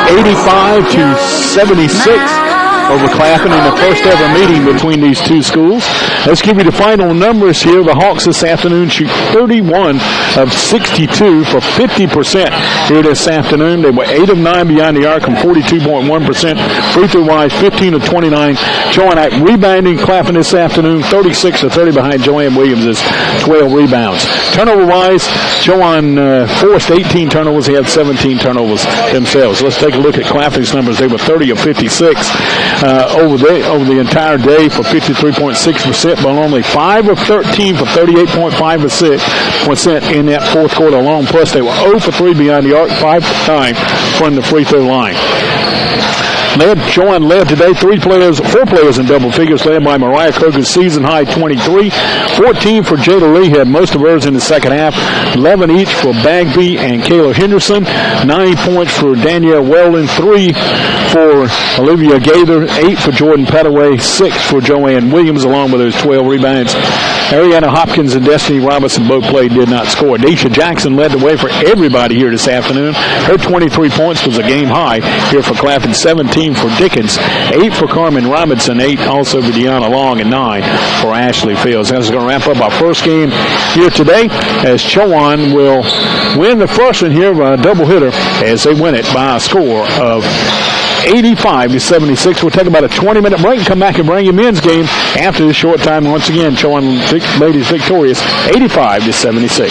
85-76. Over Claflin in the first ever meeting between these two schools. Let's give you the final numbers here. The Hawks this afternoon shoot 31 of 62 for 50% here this afternoon. They were 8 of 9 beyond the arc and 42.1%. Free throw wise, 15 of 29. Chowan out rebounding Claflin this afternoon, 36 of 30 behind Joanne Williams' 12 rebounds. Turnover wise, Chowan forced 18 turnovers. He had 17 turnovers themselves. Let's take a look at Claflin's numbers. They were 30 of 56. Over the entire day for 53.6%, but only 5 of 13 for 38.5% in that fourth quarter alone. Plus, they were 0 for 3 beyond the arc, 5 for 9 from the free throw line. Chowan led today, 4 players in double figures, led by Mariah Kogan's season-high 23. 14 for Jada Lee, had most of hers in the second half. 11 each for Bagby and Kayla Henderson. 9 points for Danielle Weldon. 3 for Olivia Gaither. 8 for Jordan Petaway. 6 for Joanne Williams, along with those 12 rebounds. Ariana Hopkins and Destiny Robinson both played, did not score. Deisha Jackson led the way for everybody here this afternoon. Her 23 points was a game high here for Claflin. 17 for Dickens, 8 for Carmen Robinson, 8 also for Deanna Long, and 9 for Ashley Fields. That's going to wrap up our first game here today, as Chowan will win the first one here by a doublehitter as they win it by a score of 85-76. We'll take about a 20-minute break and come back and bring you men's game after this short time. Once again, Chowan ladies victorious, 85-76.